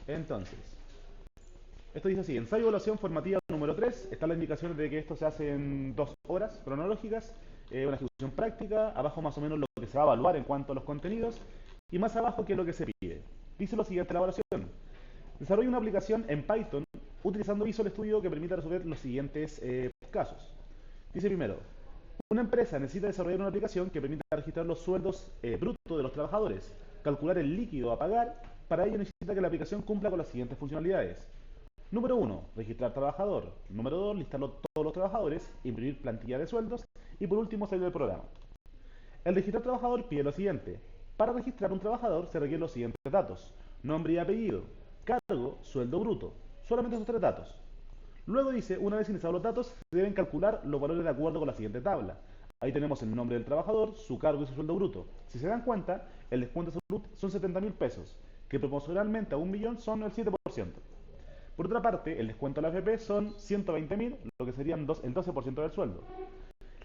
Entonces, esto dice así, ensayo de evaluación formativa número 3. Está la indicación de que esto se hace en 2 horas cronológicas, una ejecución práctica, abajo más o menos lo que se va a evaluar en cuanto a los contenidos, y más abajo qué es lo que se pide. Dice lo siguiente la evaluación. Desarrolla una aplicación en Python utilizando Visual Studio que permita resolver los siguientes casos. Dice primero, una empresa necesita desarrollar una aplicación que permita registrar los sueldos brutos de los trabajadores, calcular el líquido a pagar. Para ello necesita que la aplicación cumpla con las siguientes funcionalidades. Número uno, registrar trabajador. Número 2, listar todos los trabajadores, imprimir plantilla de sueldos y por último salir del programa. El registrar trabajador pide lo siguiente. Para registrar un trabajador se requieren los siguientes datos. Nombre y apellido, cargo, sueldo bruto. Solamente esos 3 datos. Luego dice, una vez ingresados los datos, se deben calcular los valores de acuerdo con la siguiente tabla. Ahí tenemos el nombre del trabajador, su cargo y su sueldo bruto. Si se dan cuenta, el descuento de salud son 70.000 pesos, que proporcionalmente a 1.000.000 son el 7%. Por otra parte, el descuento a la AFP son 120.000, lo que serían el 12% del sueldo.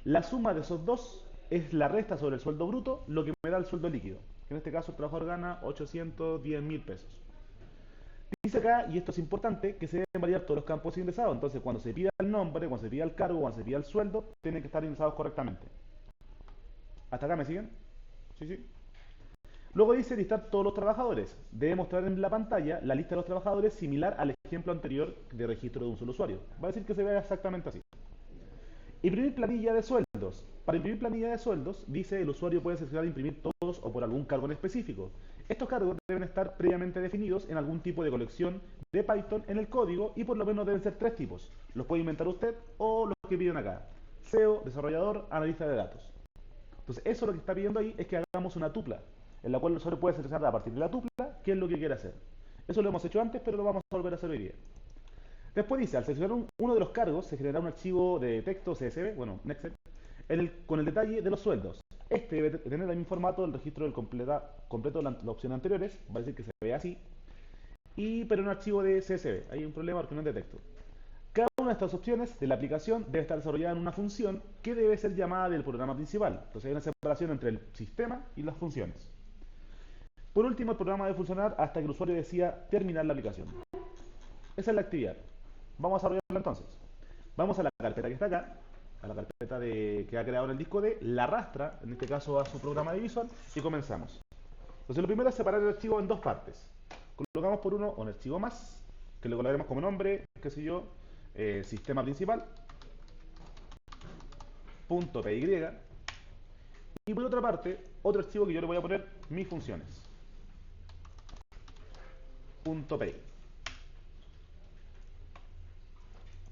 La suma de esos dos es la resta sobre el sueldo bruto, lo que me da el sueldo líquido. En este caso, el trabajador gana 810.000 pesos. Dice acá, y esto es importante, que se deben validar todos los campos ingresados. Entonces, cuando se pida el nombre, cuando se pida el cargo, cuando se pida el sueldo, tienen que estar ingresados correctamente. ¿Hasta acá me siguen? Sí, sí. Luego dice listar todos los trabajadores. Debe mostrar en la pantalla la lista de los trabajadores similar al ejemplo anterior de registro de un solo usuario. Va a decir que se vea exactamente así. Imprimir planilla de sueldos. Para imprimir planilla de sueldos, dice el usuario puede seleccionar imprimir todos o por algún cargo en específico. Estos cargos deben estar previamente definidos en algún tipo de colección de Python en el código y por lo menos deben ser 3 tipos. Los puede inventar usted o los que piden acá. SEO, desarrollador, analista de datos. Entonces eso lo que está pidiendo ahí es que hagamos una tupla, en la cual el usuario puede seleccionar a partir de la tupla qué es lo que quiere hacer. Eso lo hemos hecho antes, pero lo vamos a volver a hacer hoy día. Después dice, al seleccionar uno de los cargos, se generará un archivo de texto CSV, bueno, en Excel, con el detalle de los sueldos. Este debe tener el mismo formato del registro del completo de las opciones anteriores, va a decir que se ve así, pero en un archivo de CSV. Hay un problema porque no es de texto. Cada una de estas opciones de la aplicación debe estar desarrollada en una función que debe ser llamada del programa principal. Entonces hay una separación entre el sistema y las funciones. Por último, el programa debe funcionar hasta que el usuario decida terminar la aplicación. Esa es la actividad. Vamos a desarrollarla entonces. Vamos a la carpeta que está acá, a la carpeta que ha creado en el disco D, la arrastra, en este caso a su programa de Visual, y comenzamos. Entonces lo primero es separar el archivo en 2 partes. Colocamos por uno un archivo más, que le colocaremos como nombre, qué sé yo, sistema principal, .py, y por otra parte, otro archivo que yo le voy a poner mis funciones, .py.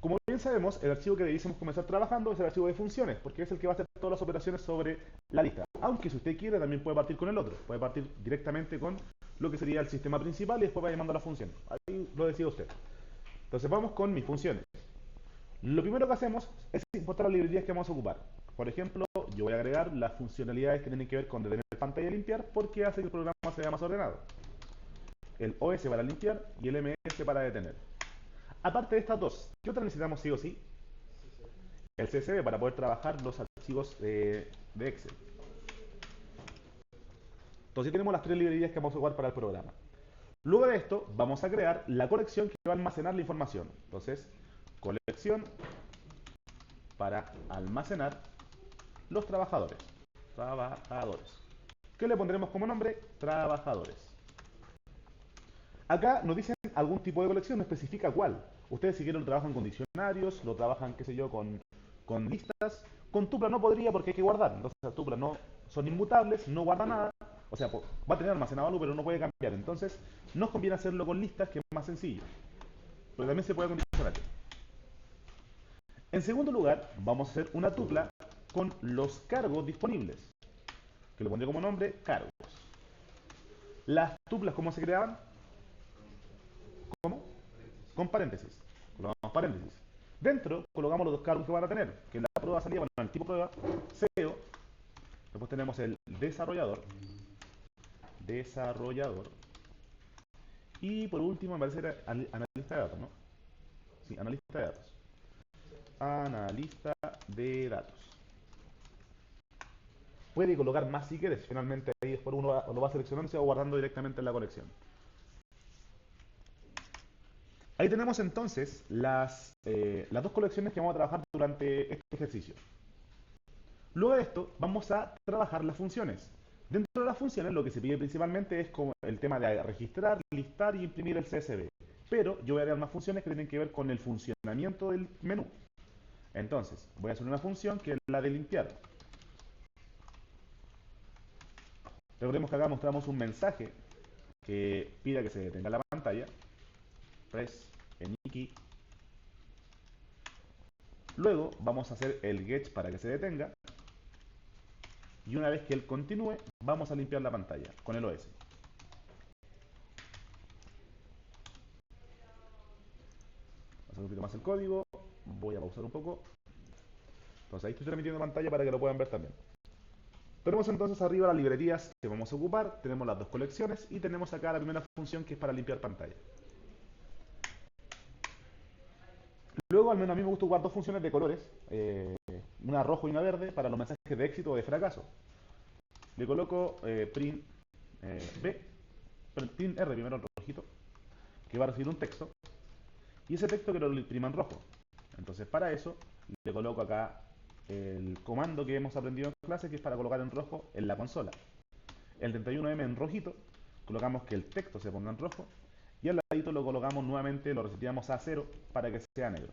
Como bien sabemos, el archivo que debiésemos comenzar trabajando es el archivo de funciones, porque es el que va a hacer todas las operaciones sobre la lista. Aunque si usted quiere, también puede partir con el otro. Puede partir directamente con lo que sería el sistema principal y después va llamando a las funciones. Ahí lo decide usted. Entonces vamos con mis funciones. Lo primero que hacemos es importar las librerías que vamos a ocupar. Por ejemplo, yo voy a agregar las funcionalidades que tienen que ver con detener pantalla y limpiar porque hace que el programa sea más ordenado. El OS para limpiar y el MS para detener. Aparte de estas dos, ¿qué otra necesitamos sí o sí? El CSV para poder trabajar los archivos de Excel. Entonces tenemos las 3 librerías que vamos a ocupar para el programa. Luego de esto, vamos a crear la colección que va a almacenar la información. Entonces, colección para almacenar los trabajadores. Trabajadores. ¿Qué le pondremos como nombre? Trabajadores. Acá nos dicen algún tipo de colección, no especifica cuál. Ustedes si quieren lo trabajan con diccionarios, lo trabajan, qué sé yo, con listas. Con tupla no podría porque hay que guardar. Entonces las tuplas no son inmutables, no guarda nada. O sea, va a tener almacenado algo, pero no puede cambiar. Entonces nos conviene hacerlo con listas, que es más sencillo. Pero también se puede con diccionarios. En segundo lugar, vamos a hacer una tupla con los cargos disponibles, que le pondré como nombre cargos. Las tuplas, ¿cómo se creaban? ¿Cómo? Con paréntesis. Colocamos paréntesis. Dentro colocamos los 2 cargos que van a tener, que la prueba salida, bueno, el tipo prueba, SEO. Después tenemos el desarrollador. Y por último me parece que era analista de datos, ¿no? Sí, analista de datos. Analista de datos. Puede colocar más si quieres, finalmente ahí después uno lo va seleccionando y se va guardando directamente en la colección. Ahí tenemos entonces las dos colecciones que vamos a trabajar durante este ejercicio. Luego de esto, vamos a trabajar las funciones. Dentro de las funciones, lo que se pide principalmente es como el tema de registrar, listar y imprimir el CSV. Pero yo voy a dar más funciones que tienen que ver con el funcionamiento del menú. Entonces, voy a hacer una función que es la de limpiar. Recordemos que acá mostramos un mensaje que pida que se detenga la pantalla. Press any key. Luego vamos a hacer el get para que se detenga. Y una vez que él continúe, vamos a limpiar la pantalla con el OS. Vamos a hacer un poquito más el código. Voy a pausar un poco. Entonces ahí estoy transmitiendo pantalla para que lo puedan ver también. Tenemos entonces arriba las librerías que vamos a ocupar, tenemos las dos colecciones y tenemos acá la primera función que es para limpiar pantalla. Luego, al menos a mí me gusta ocupar dos funciones de colores, una rojo y una verde, para los mensajes de éxito o de fracaso. Le coloco print B, print R primero en rojito, que va a recibir un texto, y ese texto que lo imprima en rojo. Entonces para eso le coloco acá el comando que hemos aprendido en clase, que es para colocar en rojo en la consola. El 31M en rojito, colocamos que el texto se ponga en rojo, y al ladito lo colocamos nuevamente, lo reseteamos a 0 para que sea negro.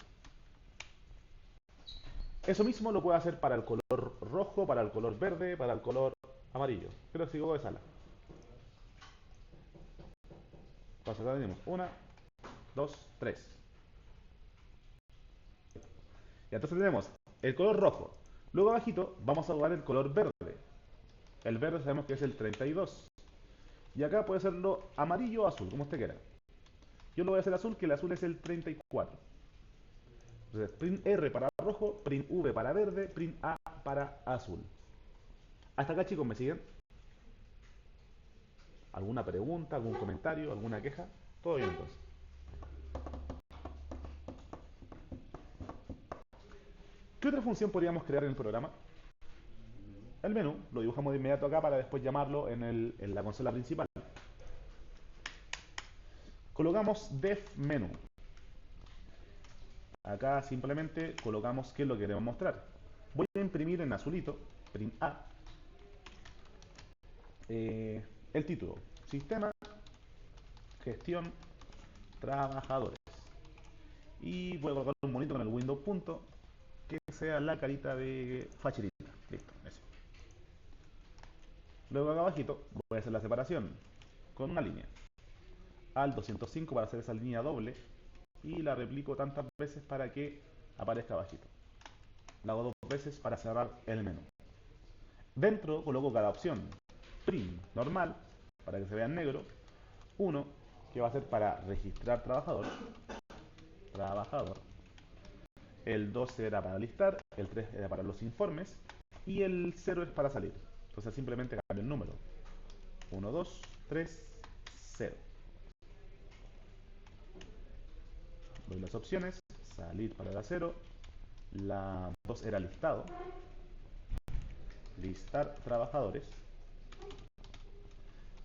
Eso mismo lo puedo hacer para el color rojo, para el color verde, para el color amarillo. Creo que sigo de sala. Entonces acá tenemos 1, 2, 3. Y entonces tenemos el color rojo. Luego abajito vamos a jugar el color verde. El verde sabemos que es el 32. Y acá puede serlo amarillo o azul, como usted quiera. Yo lo voy a hacer azul, que el azul es el 34. Entonces, print R para rojo, print V para verde, print A para azul. Hasta acá, chicos, ¿me siguen? ¿Alguna pregunta, algún comentario, alguna queja? Todo bien, entonces. ¿Qué otra función podríamos crear en el programa? El menú, lo dibujamos de inmediato acá para después llamarlo en la consola principal. Colocamos def menú. Acá simplemente colocamos qué es lo que queremos mostrar. Voy a imprimir en azulito, print A, el título, sistema, gestión, trabajadores. Y voy a colocar un monito con el window punto, que sea la carita de fachirita. Listo, eso. Luego acá abajito voy a hacer la separación con una línea. Al 205 para hacer esa línea doble. Y la replico tantas veces para que aparezca abajito. La hago dos veces para cerrar el menú. Dentro coloco cada opción. Print normal, para que se vea en negro. 1, que va a ser para registrar trabajador. Trabajador. El 2 era para listar. El 3 era para los informes. Y el 0 es para salir. Entonces simplemente cambio el número. 1, 2, 3, 0. Doy las opciones. Salir para la 0. La 2 era listado. Listar trabajadores.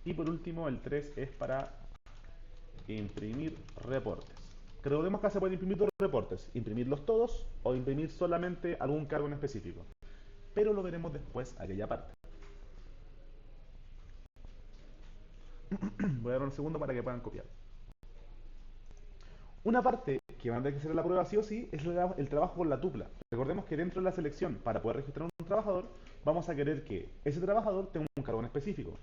Y por último el 3 es para imprimir reportes. Recordemos que acá se pueden imprimir dos reportes, imprimirlos todos o imprimir solamente algún cargo en específico. Pero lo veremos después, aquella parte. Voy a dar un segundo para que puedan copiar. Una parte que van a tener que hacer en la prueba sí o sí es el trabajo con la tupla. Recordemos que dentro de la selección, para poder registrar un trabajador, vamos a querer que ese trabajador tenga un cargo en específico.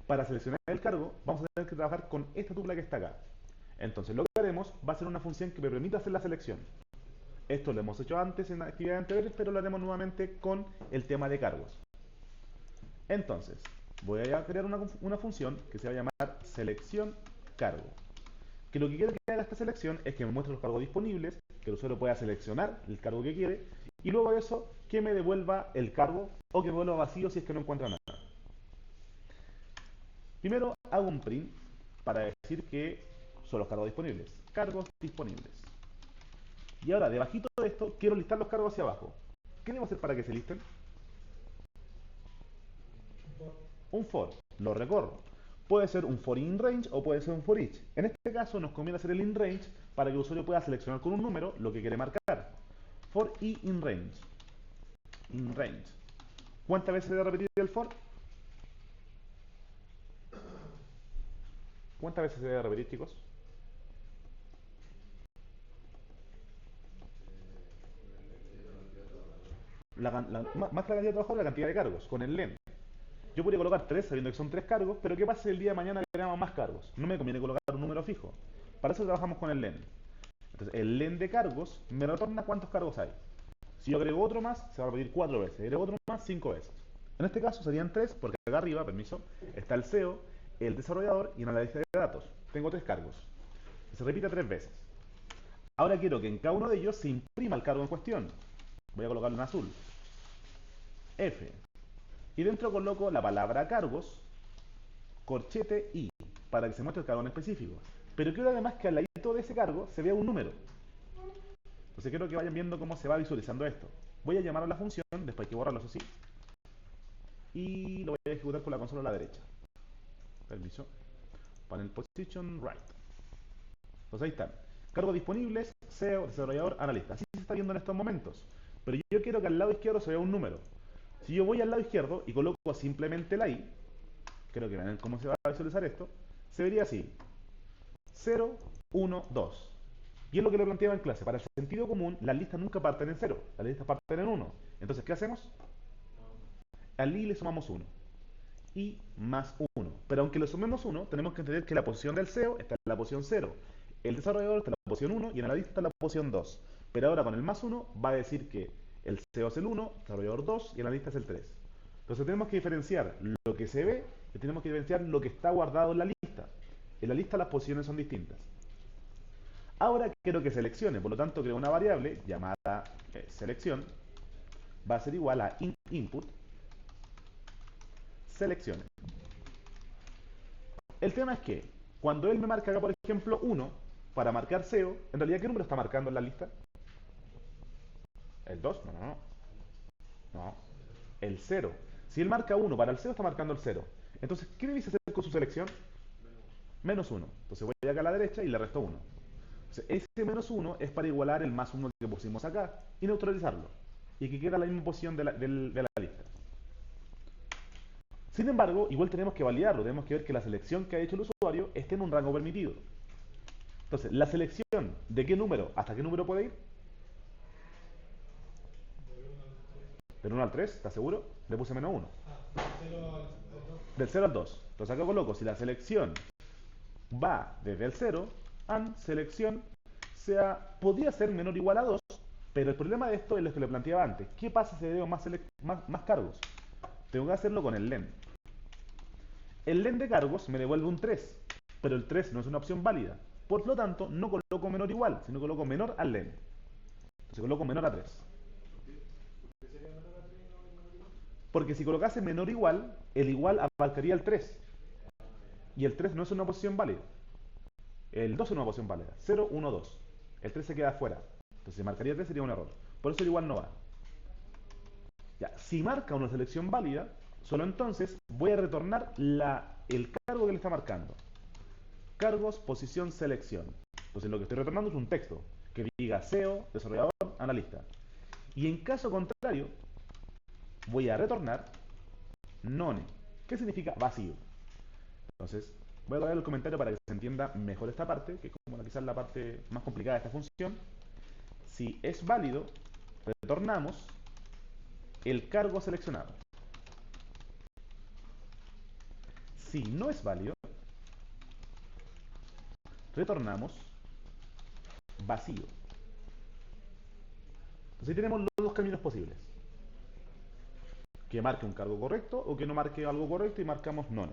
Para seleccionar el cargo, vamos a tener que trabajar con esta tupla que está acá. Entonces lo que haremos va a ser una función que me permita hacer la selección. Esto lo hemos hecho antes en actividades anteriores, pero lo haremos nuevamente con el tema de cargos. Entonces, voy a crear una función que se va a llamar selección cargo. Que lo que quiero que haga esta selección es que me muestre los cargos disponibles, que el usuario pueda seleccionar el cargo que quiere, y luego de eso, que me devuelva el cargo o que me vuelva vacío si es que no encuentra nada. Primero hago un print para decir que son los cargos disponibles. Cargos disponibles. Y ahora, debajito de esto, quiero listar los cargos hacia abajo. ¿Qué debo hacer para que se listen? Un for. Lo recorro. Puede ser un for in range o puede ser un for each. En este caso nos conviene hacer el in range para que el usuario pueda seleccionar con un número lo que quiere marcar. For i in range. In range. ¿Cuántas veces se debe repetir el for? ¿Cuántas veces se debe repetir, chicos? Más que la cantidad de trabajadores, la cantidad de cargos, con el len. Yo podría colocar 3 sabiendo que son 3 cargos, pero ¿qué pasa si el día de mañana agregamos más cargos? No me conviene colocar un número fijo. Para eso trabajamos con el len. Entonces, el len de cargos me retorna cuántos cargos hay. Si yo agrego otro más, se va a repetir 4 veces. Si agrego otro más, 5 veces. En este caso serían 3, porque acá arriba, permiso, está el SEO, el desarrollador y en la lista de datos. Tengo 3 cargos. Se repite 3 veces. Ahora quiero que en cada uno de ellos se imprima el cargo en cuestión. Voy a colocarlo en azul. F. Y dentro coloco la palabra cargos, corchete I, para que se muestre el cargo en específico. Pero quiero además que al ladito de ese cargo se vea un número. Entonces quiero que vayan viendo cómo se va visualizando esto. Voy a llamar a la función, después hay que borrarlo, eso sí. Y lo voy a ejecutar con la consola a la derecha. Permiso. Panel position right. Entonces ahí están. Cargos disponibles, SEO, desarrollador, analista. Así se está viendo en estos momentos. Pero yo quiero que al lado izquierdo se vea un número. Si yo voy al lado izquierdo y coloco simplemente la I, creo que vean cómo se va a visualizar esto, se vería así. 0, 1, 2. Y es lo que le planteaba en clase. Para el sentido común, las listas nunca parten en 0. Las listas parten en 1. Entonces, ¿qué hacemos? Al I le sumamos 1. I más 1. Pero aunque le sumemos 1, tenemos que entender que la posición del SEO está en la posición 0. El desarrollador está en la posición 1 y el analista está en la posición 2. Pero ahora con el más 1 va a decir que el SEO es el 1, el desarrollador 2 y el analista es el 3. Entonces tenemos que diferenciar lo que se ve y tenemos que diferenciar lo que está guardado en la lista. En la lista las posiciones son distintas. Ahora quiero que seleccione, por lo tanto creo una variable llamada selección. Va a ser igual a input seleccione. El tema es que cuando él me marca acá, por ejemplo, 1 para marcar SEO, en realidad, ¿qué número está marcando en la lista? ¿El 2? No, no, no. No. El 0. Si él marca 1 para el SEO, está marcando el 0. Entonces, ¿qué debes hacer con su selección? Menos 1. Entonces voy acá a la derecha y le resto 1. Entonces, ese menos 1 es para igualar el más 1 que pusimos acá y neutralizarlo. Y que queda la misma posición de la lista. Sin embargo, igual tenemos que validarlo. Tenemos que ver que la selección que ha hecho el usuario esté en un rango permitido. Entonces, la selección de qué número hasta qué número puede ir. Del 1 al 3, ¿estás seguro? Le puse menos 1. Del 0 al 2. Entonces acá coloco, si la selección va desde el 0, and selección podría ser menor o igual a 2, pero el problema de esto es lo que le planteaba antes. ¿Qué pasa si le doy más cargos? Tengo que hacerlo con el len. El len de cargos me devuelve un 3, pero el 3 no es una opción válida. Por lo tanto, no coloco menor igual, sino coloco menor al len. Entonces coloco menor a 3. Porque si colocase menor igual, el igual abarcaría el 3. Y el 3 no es una posición válida. El 2 es una posición válida. 0, 1, 2. El 3 se queda afuera. Entonces si marcaría 3 sería un error. Por eso el igual no va. Ya, si marca una selección válida, solo entonces voy a retornar el cargo que le está marcando. Cargos, posición, selección. Entonces lo que estoy retornando es un texto que diga SEO, desarrollador, analista. Y en caso contrario, voy a retornar none. ¿Qué significa vacío? Entonces, voy a poner el comentario para que se entienda mejor esta parte, que es como quizás la parte más complicada de esta función. Si es válido, retornamos el cargo seleccionado. Si no es válido, retornamos vacío. Entonces ahí tenemos los dos caminos posibles. Que marque un cargo correcto o que no marque algo correcto y marcamos none.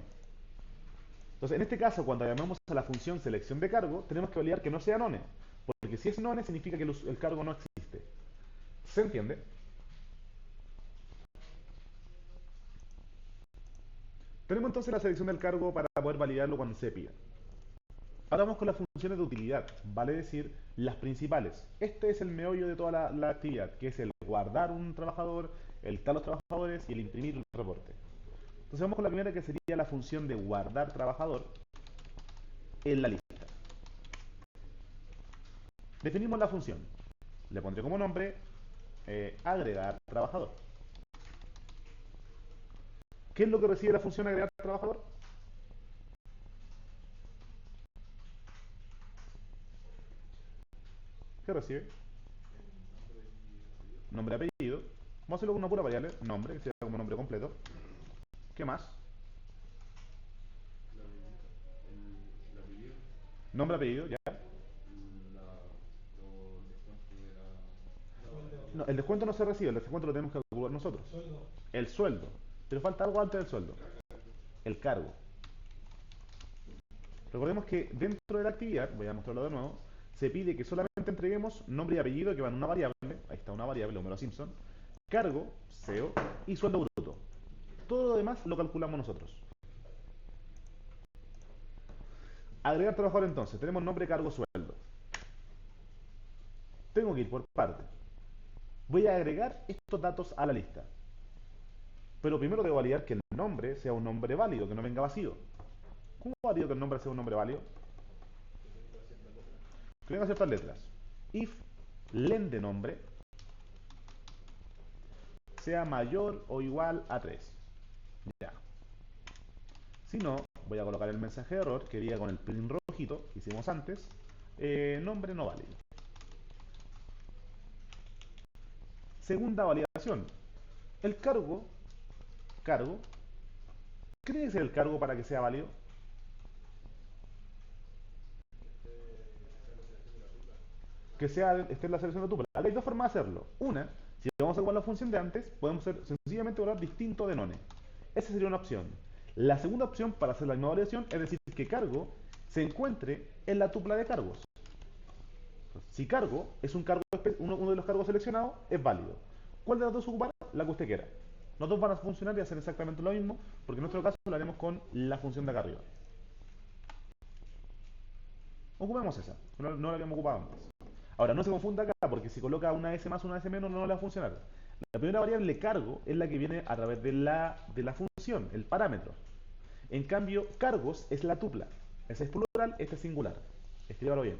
Entonces en este caso, cuando llamamos a la función selección de cargo, tenemos que validar que no sea none. Porque si es none significa que el cargo no existe. ¿Se entiende? Tenemos entonces la selección del cargo para poder validarlo cuando se pida. Ahora vamos con las funciones de utilidad, vale decir, las principales. Este es el meollo de toda la actividad, que es el guardar un trabajador, el listar los trabajadores y el imprimir el reporte. Entonces vamos con la primera, que sería la función de guardar trabajador en la lista. Definimos la función. Le pondré como nombre agregar trabajador. ¿Qué es lo que recibe la función agregar trabajador? ¿Qué recibe? Nombre, apellido. Vamos a hacerlo con una pura variable, nombre, que sea como nombre completo. ¿Qué más? Nombre, apellido, ya. No, el descuento no se recibe, el descuento lo tenemos que calcular nosotros. El sueldo. Pero falta algo antes del sueldo. El cargo. Recordemos que dentro de la actividad, voy a mostrarlo de nuevo, se pide que solamente entreguemos nombre y apellido que van en una variable. Ahí está una variable, Homero Simpson. Cargo, SEO y sueldo bruto. Todo lo demás lo calculamos nosotros. Agregar trabajador entonces. Tenemos nombre, cargo, sueldo. Tengo que ir por partes. Voy a agregar estos datos a la lista. Pero primero debo validar que el nombre sea un nombre válido, que no venga vacío. ¿Cómo valido que el nombre sea un nombre válido? Que venga ciertas letras. If len de nombre sea mayor o igual a 3. Ya. Si no, voy a colocar el mensaje de error que diga con el pin rojito que hicimos antes. Nombre no válido. Segunda validación. El cargo, ¿qué tiene que ser el cargo para que sea válido? Que sea, esté en la selección de tuple. Hay dos formas de hacerlo. Una, si vamos a ocupar la función de antes, podemos sencillamente volar distinto de none. Esa sería una opción. La segunda opción para hacer la misma validación es decir que cargo se encuentre en la tupla de cargos. Si cargo es un cargo, uno de los cargos seleccionados, es válido. ¿Cuál de las dos ocupar? La que usted quiera. Los dos van a funcionar y hacer exactamente lo mismo, porque en nuestro caso lo haremos con la función de acá arriba. Ocupemos esa, no la que hemos ocupado antes. Ahora, no se confunda acá, porque si coloca una S más, una S menos, no le va a funcionar. La primera variable cargo es la que viene a través de la función, el parámetro. En cambio, cargos es la tupla. Ese es plural, este es singular. Escríbalo bien.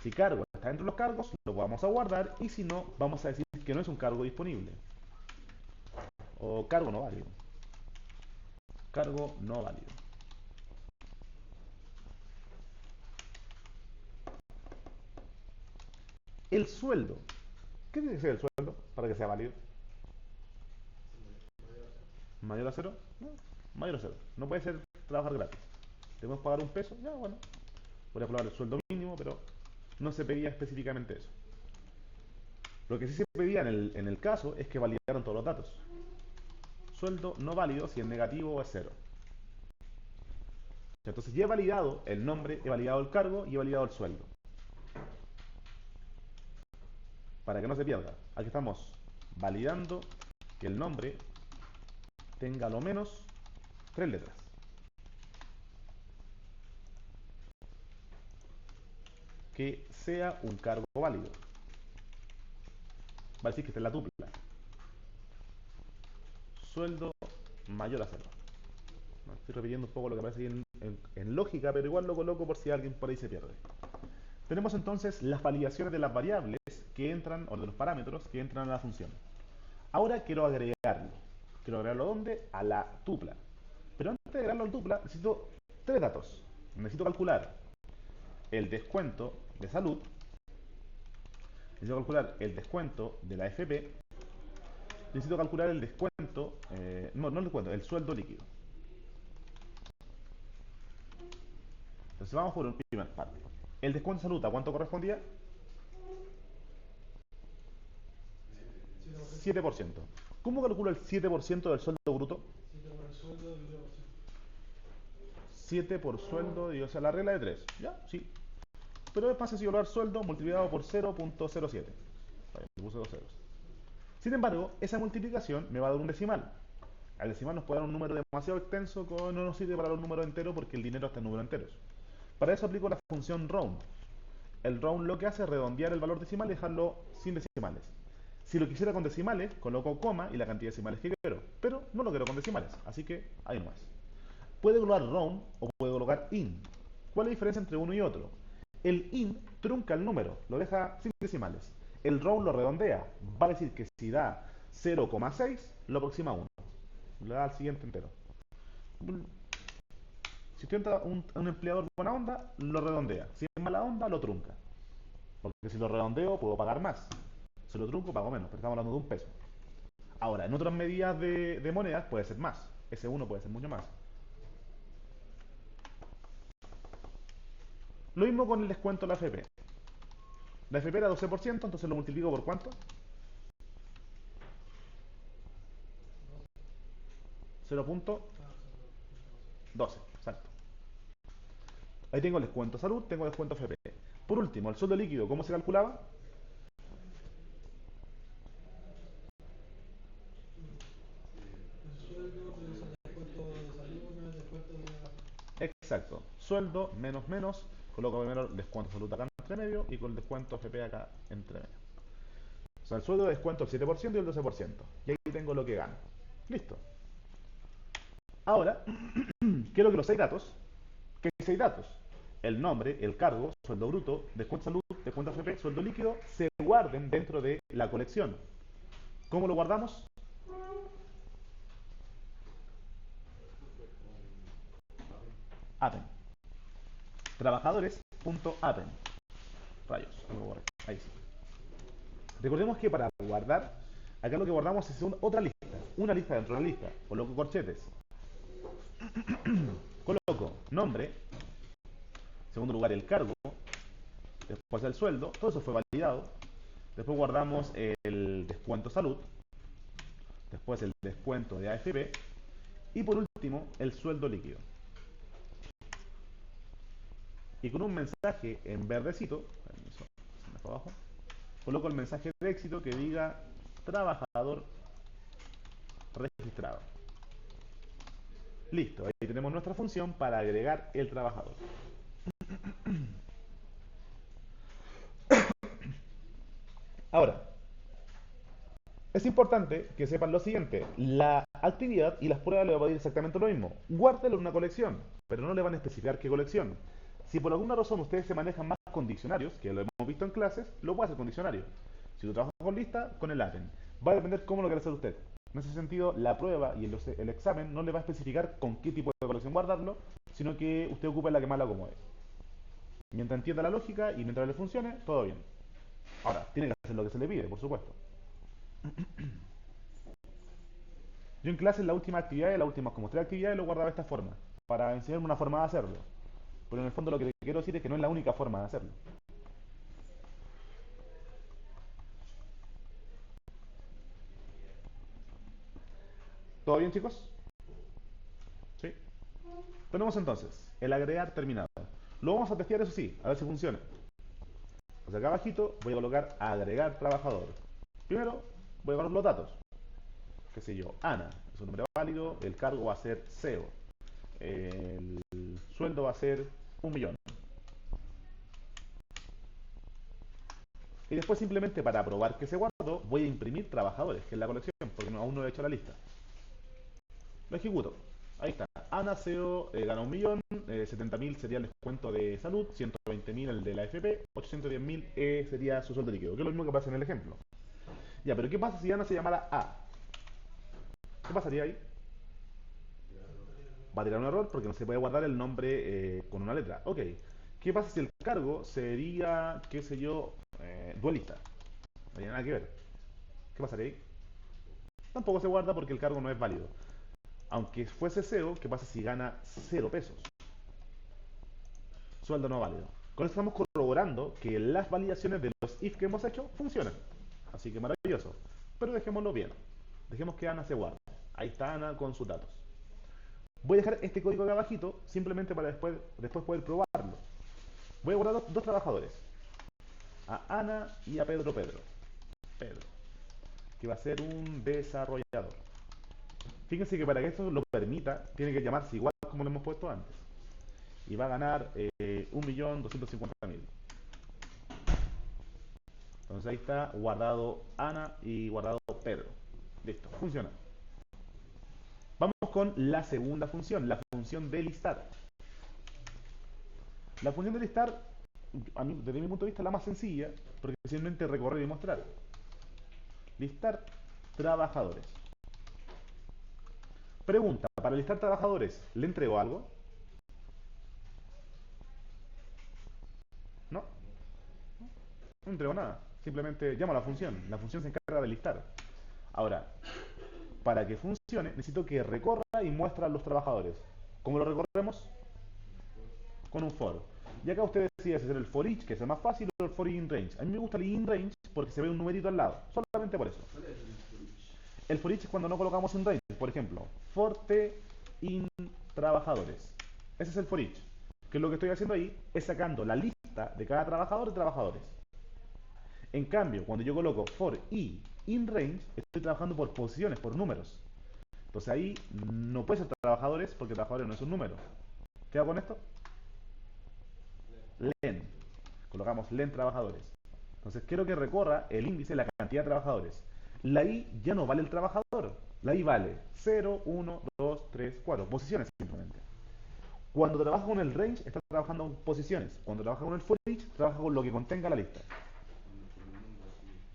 Si cargo está dentro de los cargos, lo vamos a guardar, y si no, vamos a decir que no es un cargo disponible. O cargo no válido. Cargo no válido. El sueldo. ¿Qué tiene que ser el sueldo para que sea válido? ¿Mayor a cero? No, mayor a cero. No puede ser trabajar gratis. ¿Debemos pagar un peso? Ya, bueno. Podría probar el sueldo mínimo, pero no se pedía específicamente eso. Lo que sí se pedía en el caso es que validaran todos los datos. Sueldo no válido si es negativo o es cero. Entonces ya he validado el nombre, he validado el cargo y he validado el sueldo. Para que no se pierda, aquí estamos validando que el nombre tenga lo menos 3 letras. Que sea un cargo válido. Va a decir que está en la tupla. Sueldo mayor a cero. ¿No? Estoy repitiendo un poco lo que aparece ahí en lógica, pero igual lo coloco por si alguien por ahí se pierde. Tenemos entonces las validaciones de las variables que entran, o de los parámetros que entran a la función. Ahora quiero agregarlo. ¿Quiero agregarlo a dónde? A la tupla. Pero antes de agregarlo a la tupla, necesito 3 datos. Necesito calcular el descuento de salud, necesito calcular el descuento de la FP, necesito calcular el descuento, no el descuento, el sueldo líquido. Entonces vamos por un primer parte. El descuento de salud, ¿a cuánto correspondía? 7%. ¿Cómo calculo el 7% del sueldo bruto? 7 por sueldo, o sea, la regla de 3. ¿Ya? Sí. Pero es más sencillo hablar sueldo multiplicado por 0.07. Le puse dos ceros. Sin embargo, esa multiplicación me va a dar un decimal. Al decimal nos puede dar un número demasiado extenso que no nos sirve para los números enteros porque el dinero está en números enteros. Para eso aplico la función round. El round lo que hace es redondear el valor decimal y dejarlo sin decimales. Si lo quisiera con decimales, coloco coma y la cantidad de decimales que quiero. Pero no lo quiero con decimales, así que ahí nomás. Puede colocar round o puede colocar in. ¿Cuál es la diferencia entre uno y otro? El in trunca el número, lo deja sin decimales. El round lo redondea. Va a decir que si da 0,6, lo aproxima a 1. Le da al siguiente entero. Si usted entra un empleador buena onda, lo redondea. Si es mala onda, lo trunca. Porque si lo redondeo, puedo pagar más. Si lo trunco, pago menos. Pero estamos hablando de un peso. Ahora, en otras medidas de monedas puede ser más. Ese uno puede ser mucho más. Lo mismo con el descuento de la FP. La FP era 12%, entonces lo multiplico por ¿cuánto? 0.12, exacto. Ahí tengo el descuento salud, tengo el descuento FP. Por último, el sueldo líquido, ¿cómo se calculaba? El sueldo menos el descuento de salud menos el descuento de la... Exacto. Sueldo menos, coloco primero el descuento salud acá entre medio y con el descuento FP acá entre medio. O sea, el sueldo de descuento el 7% y el 12%. Y ahí tengo lo que gano. Listo. Ahora, quiero que los 6 datos, ¿qué 6 datos? El nombre, el cargo, sueldo bruto, descuento salud, descuento FP, sueldo líquido, se guarden dentro de la colección. ¿Cómo lo guardamos? Appen. Trabajadores.appen. Rayos, ahí sí. Recordemos que para guardar, acá lo que guardamos es otra lista. Una lista dentro de la lista. Coloco corchetes. Coloco nombre. En segundo lugar el cargo. Después el sueldo. Todo eso fue validado. Después guardamos el descuento salud. Después el descuento de AFP. Y por último el sueldo líquido. Y con un mensaje en verdecito. Abajo, coloco el mensaje de éxito que diga trabajador registrado. Listo, ahí tenemos nuestra función para agregar el trabajador. Ahora, es importante que sepan lo siguiente. La actividad y las pruebas le va a ir exactamente lo mismo. Guárdelo en una colección, pero no le van a especificar qué colección. Si por alguna razón ustedes se manejan más con diccionarios, que lo hemos visto en clases, lo puede hacer con diccionario. Si tú trabajas con lista, con el ATEN. Va a depender cómo lo quiera hacer usted. En ese sentido, la prueba y el examen no le va a especificar con qué tipo de colección guardarlo, sino que usted ocupe la que más le acomode. Mientras entienda la lógica y mientras le funcione, todo bien. Ahora, tiene que hacer lo que se le pide, por supuesto. Yo en clase, en la última actividad, en las últimas como 3 actividades, lo guardaba de esta forma, para enseñarme una forma de hacerlo. Pero en el fondo lo que quiero decir es que no es la única forma de hacerlo. ¿Todo bien, chicos? ¿Sí? Tenemos entonces el agregar terminado. Lo vamos a testear, eso sí, a ver si funciona. O sea, acá abajito voy a colocar agregar trabajador. Primero voy a poner los datos. Qué sé yo, Ana, es un número válido, el cargo va a ser SEO, el sueldo va a ser 1.000.000. Y después simplemente para probar que se guardó, voy a imprimir trabajadores, que es la colección, porque aún no he hecho la lista. Lo ejecuto. Ahí está. Ana SEO gana 1.000.000, 70.000 sería el descuento de salud, 120.000 el de la FP, 810.000 sería su sueldo líquido, que es lo mismo que pasa en el ejemplo. Ya, pero ¿qué pasa si Ana se llamara A? ¿Qué pasaría ahí? Va a tirar un error porque no se puede guardar el nombre con una letra. Ok. ¿Qué pasa si el cargo sería, qué sé yo, duelista? No tiene nada que ver. ¿Qué pasaría ahí? Tampoco se guarda porque el cargo no es válido. Aunque fuese SEO, ¿qué pasa si gana 0 pesos? Sueldo no válido. Con esto estamos corroborando que las validaciones de los if que hemos hecho funcionan. Así que maravilloso. Pero dejémoslo bien. Dejemos que Ana se guarde. Ahí está Ana con sus datos. Voy a dejar este código acá abajito simplemente para después poder probarlo. Voy a guardar dos trabajadores. A Ana y a Pedro. Pedro, que va a ser un desarrollador. Fíjense que para que esto lo permita, tiene que llamarse igual como lo hemos puesto antes. Y va a ganar 1.250.000. Entonces ahí está guardado Ana y guardado Pedro. Listo, funciona. Vamos con la segunda función, la función de listar. La función de listar, desde mi punto de vista, es la más sencilla, porque simplemente recorrer y mostrar. Listar trabajadores. Pregunta, para listar trabajadores, ¿le entrego algo? No, no entrego nada. Simplemente llamo a la función. La función se encarga de listar. Ahora, para que funcione, necesito que recorra y muestre a los trabajadores. ¿Cómo lo recorremos? Con un for. Y acá usted decide hacer el for each, que es el más fácil, o el for in range. A mí me gusta el in range porque se ve un numerito al lado. Solamente por eso. El for each es cuando no colocamos un range. Por ejemplo, for t in trabajadores. Ese es el for each. Que lo que estoy haciendo ahí es sacando la lista de cada trabajador de trabajadores. En cambio, cuando yo coloco for i in range, estoy trabajando por posiciones, por números. Entonces ahí no puede ser trabajadores porque trabajadores no es un número. ¿Qué hago con esto? Len. Colocamos len trabajadores. Entonces quiero que recorra el índice de la cantidad de trabajadores. La i ya no vale el trabajador. La i vale 0, 1, 2, 3, 4. Posiciones simplemente. Cuando trabaja con el range, está trabajando con posiciones. Cuando trabaja con el for each, trabaja con lo que contenga la lista.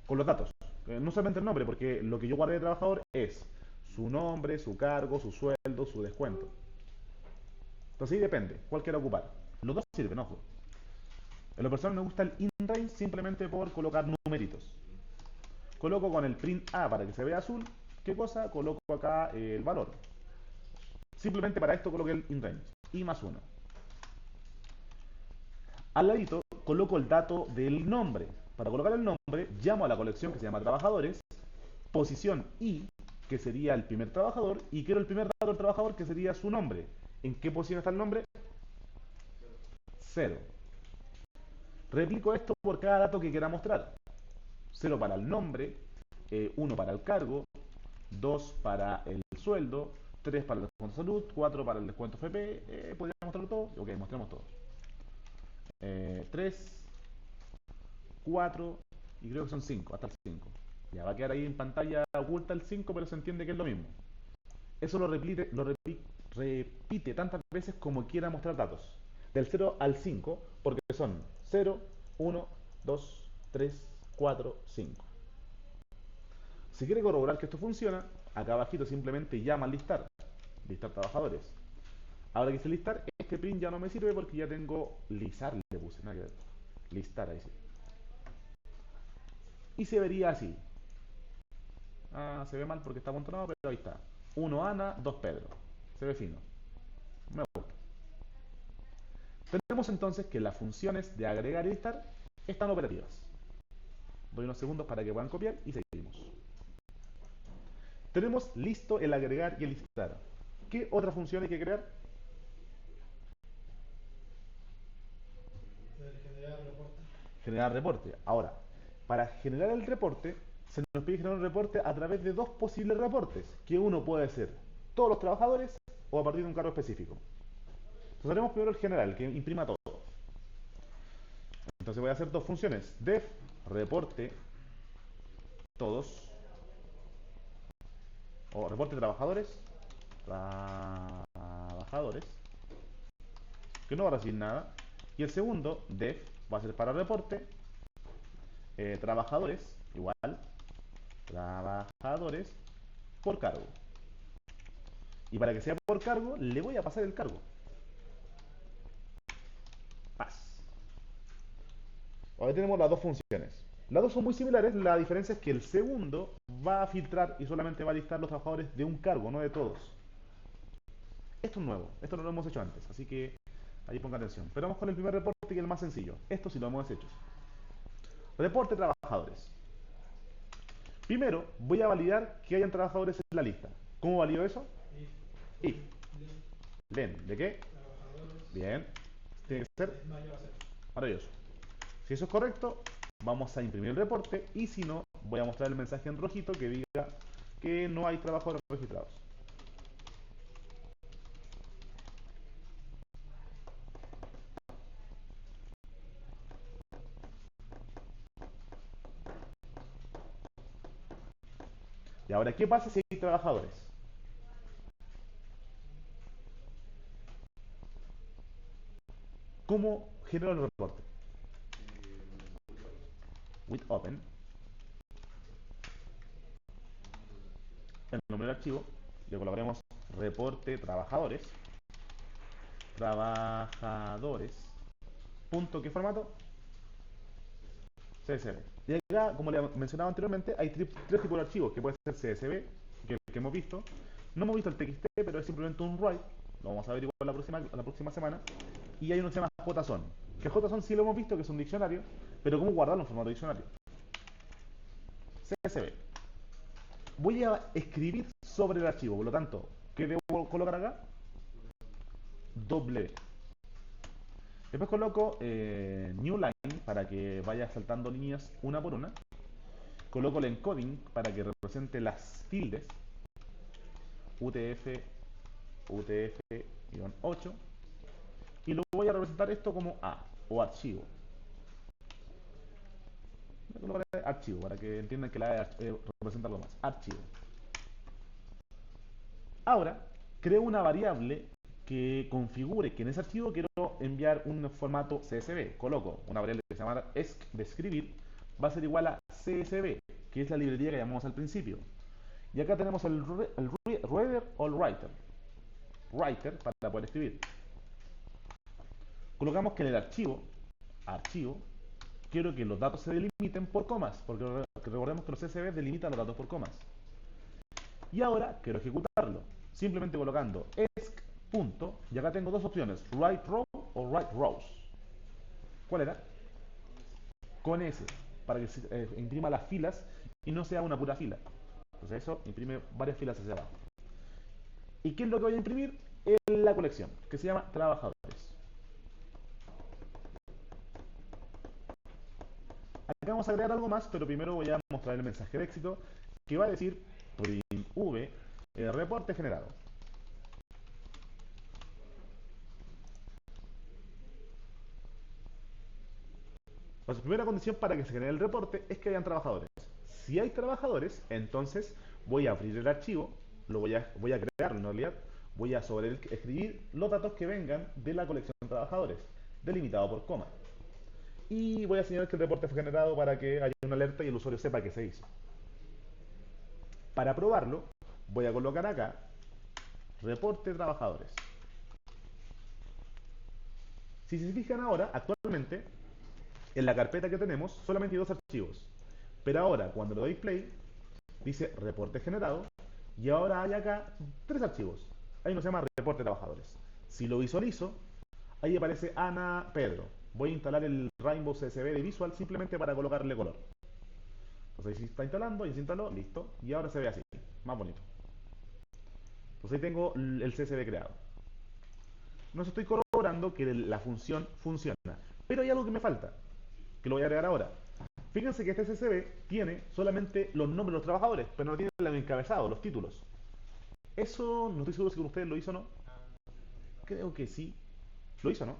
Con los datos. No solamente el nombre, porque lo que yo guardé de trabajador es su nombre, su cargo, su sueldo, su descuento. Entonces ahí depende, cuál quiera ocupar. Los dos sirven, ojo. En lo personal me gusta el in-range simplemente por colocar numeritos. Coloco con el print A para que se vea azul. ¿Qué cosa? Coloco acá el valor. Simplemente para esto coloqué el in-range. I más 1. Al ladito coloco el dato del nombre. Para colocar el nombre llamo a la colección que se llama trabajadores. Posición I, que sería el primer trabajador. Y quiero el primer dato del trabajador que sería su nombre. ¿En qué posición está el nombre? 0. Replico esto por cada dato que quiera mostrar. 0 para el nombre, 1 para el cargo, 2 para el sueldo, 3 para el descuento de salud, 4 para el descuento FP. ¿Podría mostrarlo todo? Ok, mostremos todo. 3, 4 y creo que son 5, hasta el 5. Ya va a quedar ahí en pantalla oculta el 5, pero se entiende que es lo mismo. Eso repite tantas veces como quiera mostrar datos. Del 0 al 5, porque son 0, 1, 2, 3, 4, 5. Si quiere corroborar que esto funciona, acá abajito simplemente llama al listar. Listar trabajadores. Ahora que hice listar, este print ya no me sirve porque ya tengo listar, le puse, nada que ver. Listar, ahí sí. Y se vería así. Ah, se ve mal porque está amontonado, pero ahí está. 1 Ana, 2 Pedro. Se ve fino. Me gusta. Tenemos entonces que las funciones de agregar y listar están operativas. Doy unos segundos para que puedan copiar y seguimos. Tenemos listo el agregar y el listar. ¿Qué otra función hay que crear? el generar reporte. Generar reporte. Ahora, para generar el reporte, se nos pide generar un reporte a través de dos posibles reportes, que uno puede ser todos los trabajadores o a partir de un cargo específico. Entonces haremos primero el general, que imprima todo. Entonces voy a hacer dos funciones. Def reporte todos, o reporte trabajadores, trabajadores, que no va a recibir nada. Y el segundo, def, va a ser para reporte, trabajadores, igual, trabajadores por cargo. Y para que sea por cargo, le voy a pasar el cargo. Paz. Ahora tenemos las dos funciones. Las dos son muy similares, la diferencia es que el segundo va a filtrar y solamente va a listar los trabajadores de un cargo, no de todos. Esto es nuevo, esto no lo hemos hecho antes, así que ahí ponga atención. Pero vamos con el primer reporte, que es el más sencillo. Esto sí lo hemos hecho. Reporte trabajadores. Primero, voy a validar que hayan trabajadores en la lista. ¿Cómo valido eso? If, If. Len. ¿De qué? trabajadores, Bien. Tiene que ser es mayor a 0. maravilloso. Si eso es correcto, vamos a imprimir el reporte y si no, voy a mostrar el mensaje en rojito que diga que no hay trabajadores registrados. Y ahora, ¿qué pasa si hay trabajadores? ¿Cómo genero el reporte? With open, el nombre del archivo, le colocaremos reporte trabajadores, trabajadores, punto, ¿qué formato? CSV. Y acá, como le mencionaba anteriormente, hay tres tipos de archivos, que puede ser CSV, que es el que hemos visto. No hemos visto el TXT, pero es simplemente un write. Lo vamos a averiguar la próxima semana. Y hay uno que se llama JSON. Que JSON sí lo hemos visto, que es un diccionario, pero ¿cómo guardarlo en formato diccionario? CSV. Voy a escribir sobre el archivo, por lo tanto, ¿qué debo colocar acá? W. Después coloco new line para que vaya saltando líneas una por una. Coloco el encoding para que represente las tildes. UTF, UTF-8. Y luego voy a representar esto como A o archivo. Voy a colocar archivo para que entiendan que la A representa algo más. Archivo. Ahora, creo una variable que configure que en ese archivo quiero enviar un formato CSV. Coloco una variable que se llama esc de escribir, va a ser igual a CSV, que es la librería que llamamos al principio. Y acá tenemos el reader o el writer. Writer para poder escribir. Colocamos que en el archivo, quiero que los datos se delimiten por comas, porque recordemos que los CSV delimitan los datos por comas. Y ahora quiero ejecutarlo, simplemente colocando esc punto, y acá tengo dos opciones, write row o write rows. ¿Cuál era? Con S, para que se imprima las filas y no sea una pura fila. Entonces eso imprime varias filas hacia abajo. ¿Y qué es lo que voy a imprimir? En la colección, que se llama trabajadores. Acá vamos a agregar algo más, pero primero voy a mostrar el mensaje de éxito, que va a decir print v, reporte generado. Entonces, primera condición para que se genere el reporte es que hayan trabajadores. Si hay trabajadores, entonces voy a abrir el archivo, voy a crearlo en realidad, voy a escribir los datos que vengan de la colección de trabajadores, delimitado por coma. Y voy a señalar que el reporte fue generado para que haya una alerta y el usuario sepa que se hizo. Para probarlo, voy a colocar acá reporte trabajadores. Si se fijan ahora, actualmente, en la carpeta que tenemos, solamente hay dos archivos. Pero ahora, cuando le doy play, dice reporte generado, y ahora hay acá tres archivos. Hay uno que se llama reporte trabajadores. Si lo visualizo, ahí aparece Ana Pedro. Voy a instalar el Rainbow CSV de Visual simplemente para colocarle color. Entonces ahí se está instalando, y se instaló, listo. Y ahora se ve así, más bonito. Entonces ahí tengo el CSV creado. No estoy corroborando que la función funciona. Pero hay algo que me falta, que lo voy a agregar ahora. Fíjense que este CSV tiene solamente los nombres de los trabajadores, pero no tiene el encabezado, los títulos. Eso no estoy seguro si con ustedes lo hizo o no. Creo que sí. ¿Lo hizo o no?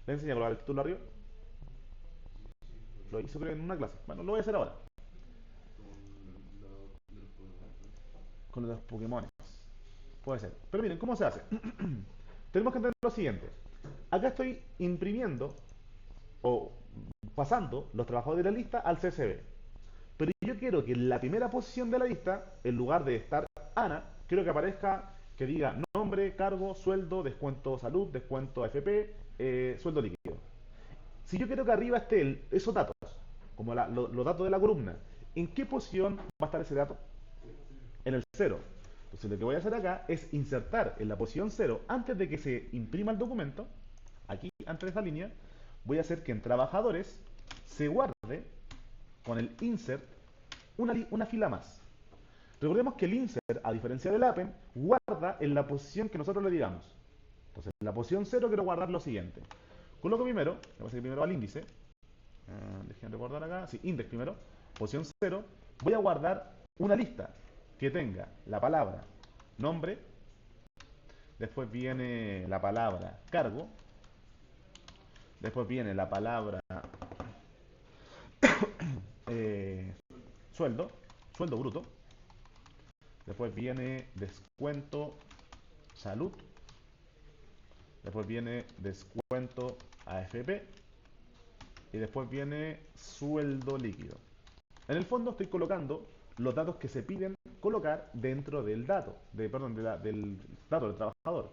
¿Le enseñé a colocar el título arriba? Lo hizo creo en una clase. Bueno, lo voy a hacer ahora. Con los Pokémon. Puede ser. Pero miren, ¿cómo se hace? Tenemos que entender lo siguiente. Acá estoy imprimiendo o pasando los trabajadores de la lista al CSV. Pero yo quiero que en la primera posición de la lista, en lugar de estar Ana, quiero que aparezca, que diga nombre, cargo, sueldo, descuento salud, descuento AFP, sueldo líquido. Si yo quiero que arriba esté esos datos, como los datos de la columna, ¿en qué posición va a estar ese dato? En el 0. Entonces lo que voy a hacer acá es insertar en la posición 0, antes de que se imprima el documento, aquí, antes de esa línea, voy a hacer que en trabajadores se guarde con el insert una fila más. Recordemos que el insert, a diferencia del append, guarda en la posición que nosotros le digamos. Entonces, en la posición 0 quiero guardar lo siguiente. Coloco primero, me parece que primero va al índice. Déjenme recordar acá. Sí, index primero. Posición 0. Voy a guardar una lista que tenga la palabra nombre. Después viene la palabra cargo. Después viene la palabra eh, sueldo bruto. después viene descuento salud, después viene descuento AFP y después viene sueldo líquido. En el fondo estoy colocando los datos que se piden colocar dentro del dato, perdón, del dato del trabajador.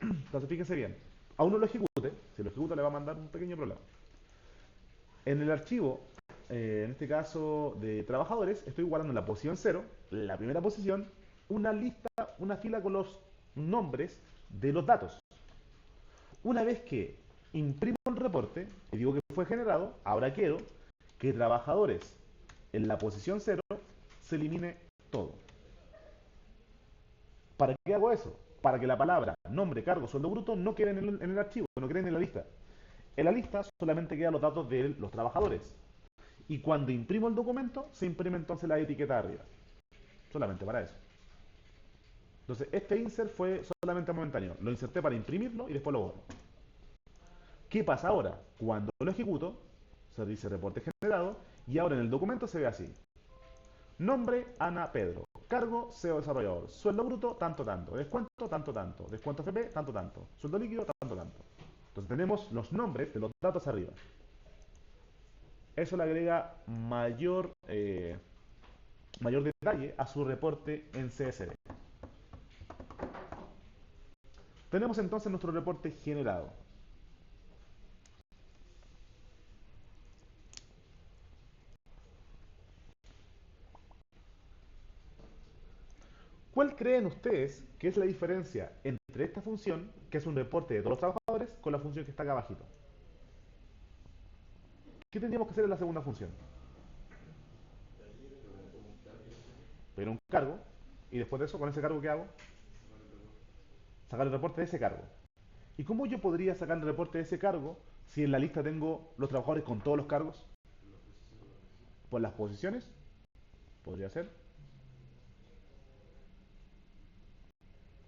Entonces fíjense bien, a uno lo ejecute, si lo ejecuta le va a mandar un pequeño problema. En el archivo, en este caso de trabajadores, estoy guardando en la posición cero, la primera posición, una lista, una fila con los nombres de los datos. Una vez que imprimo el reporte y digo que fue generado, ahora quiero que trabajadores en la posición cero se elimine todo. ¿Para qué hago eso? Para que la palabra nombre, cargo, sueldo bruto no queden en el archivo, no queden en la lista. En la lista solamente quedan los datos de los trabajadores. Y cuando imprimo el documento, se imprime entonces la etiqueta de arriba. Solamente para eso. Entonces, este insert fue solamente momentáneo. Lo inserté para imprimirlo y después lo borro. ¿Qué pasa ahora? Cuando lo ejecuto, se dice reporte generado y ahora en el documento se ve así. Nombre, Ana Pedro. Cargo, SEO desarrollador. Sueldo bruto, tanto, tanto. Descuento, tanto, tanto. Descuento FP, tanto, tanto. Sueldo líquido, tanto, tanto. Entonces tenemos los nombres de los datos arriba. Eso le agrega mayor detalle a su reporte en CSV. Tenemos entonces nuestro reporte generado. ¿Cuál creen ustedes que es la diferencia entre esta función, que es un reporte de todos los trabajadores, con la función que está acá abajito? ¿Qué tendríamos que hacer en la segunda función? Pedir un cargo y después de eso, con ese cargo que hago, sacar el reporte de ese cargo. ¿Y cómo yo podría sacar el reporte de ese cargo si en la lista tengo los trabajadores con todos los cargos? Por las posiciones, podría ser.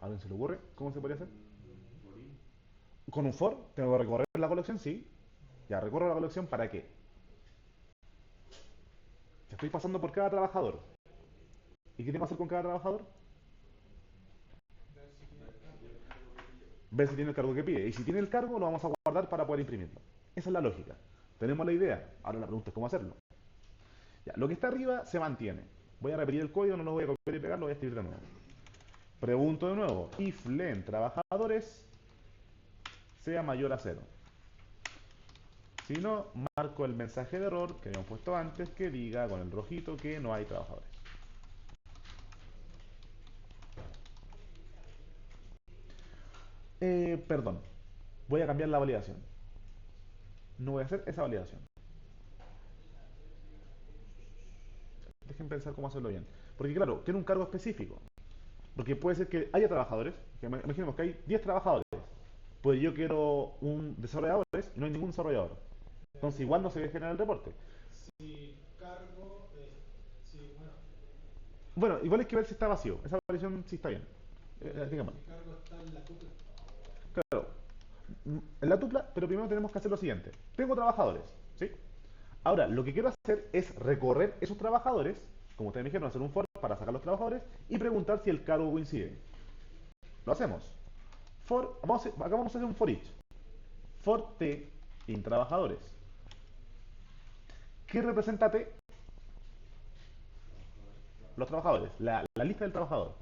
¿A alguien se le ocurre? ¿Cómo se podría hacer? Con un for, tengo que recorrer la colección, sí. Ya recorro la colección, ¿para qué? Estoy pasando por cada trabajador. ¿Y qué tengo que hacer con cada trabajador? Ver si tiene el cargo. Ver si tiene el cargo que pide. Y si tiene el cargo, lo vamos a guardar para poder imprimirlo. Esa es la lógica. Tenemos la idea. Ahora la pregunta es cómo hacerlo. Ya, lo que está arriba se mantiene. Voy a repetir el código, no lo voy a copiar y pegar, lo voy a escribir de nuevo. Pregunto de nuevo. If len trabajadores sea mayor a cero. Si no, marco el mensaje de error que habíamos puesto antes que diga con el rojito que no hay trabajadores. Perdón. Voy a cambiar la validación. No voy a hacer esa validación. Dejen pensar cómo hacerlo bien. Porque claro, tiene un cargo específico. Porque puede ser que haya trabajadores. Que imaginemos que hay 10 trabajadores. Pues yo quiero un desarrolladores y no hay ningún desarrollador. Entonces igual no se ve generar el reporte. Si cargo, si, bueno, Bueno, igual hay que ver si está vacío. Esa validación sí está bien. Digámoslo. si cargo está en la tupla. Claro, en la tupla, pero primero tenemos que hacer lo siguiente. Tengo trabajadores, ¿sí? Ahora, lo que quiero hacer es recorrer esos trabajadores, como ustedes me dijeron, hacer un for para sacar los trabajadores y preguntar si el cargo coincide. Lo hacemos. Acá vamos a hacer un for each. For t in trabajadores. ¿Qué representa t? Los trabajadores, la lista del trabajador.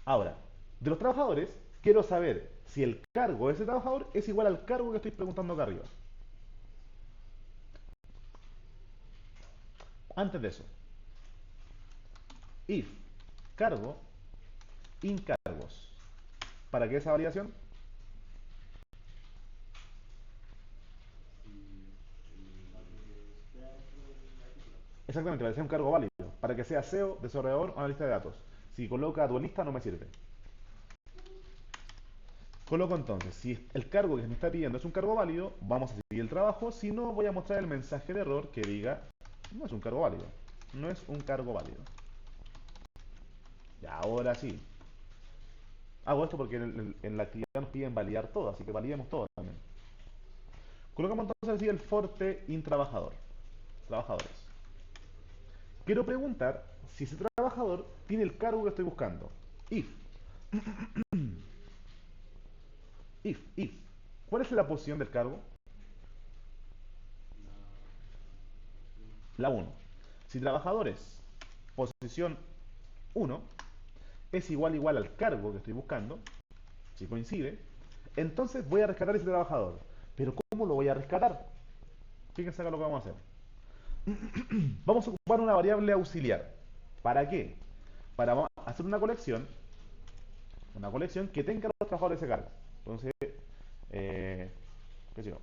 Ahora, de los trabajadores, quiero saber si el cargo de ese trabajador es igual al cargo que estoy preguntando acá arriba. Antes de eso, if cargo in cargos. ¿Para qué esa validación? Exactamente, para que sea un cargo válido. Para que sea SEO, desarrollador o analista de datos. Si coloca dualista no me sirve. Coloco entonces, si el cargo que me está pidiendo es un cargo válido, vamos a seguir el trabajo. Si no, voy a mostrar el mensaje de error que diga, no es un cargo válido. No es un cargo válido. Y ahora sí. Hago esto porque en la actividad nos piden validar todo, así que validemos todo también. Colocamos entonces así el forte in trabajador. Trabajadores. Quiero preguntar si ese trabajador tiene el cargo que estoy buscando. If, if. ¿Cuál es la posición del cargo? La uno. Si trabajadores, posición uno es igual al cargo que estoy buscando, si coincide, entonces voy a rescatar ese trabajador. Pero ¿cómo lo voy a rescatar? Fíjense acá lo que vamos a hacer. Vamos a ocupar una variable auxiliar. ¿Para qué? Para hacer una colección que tenga los trabajadores de cargo. Entonces, qué sé yo,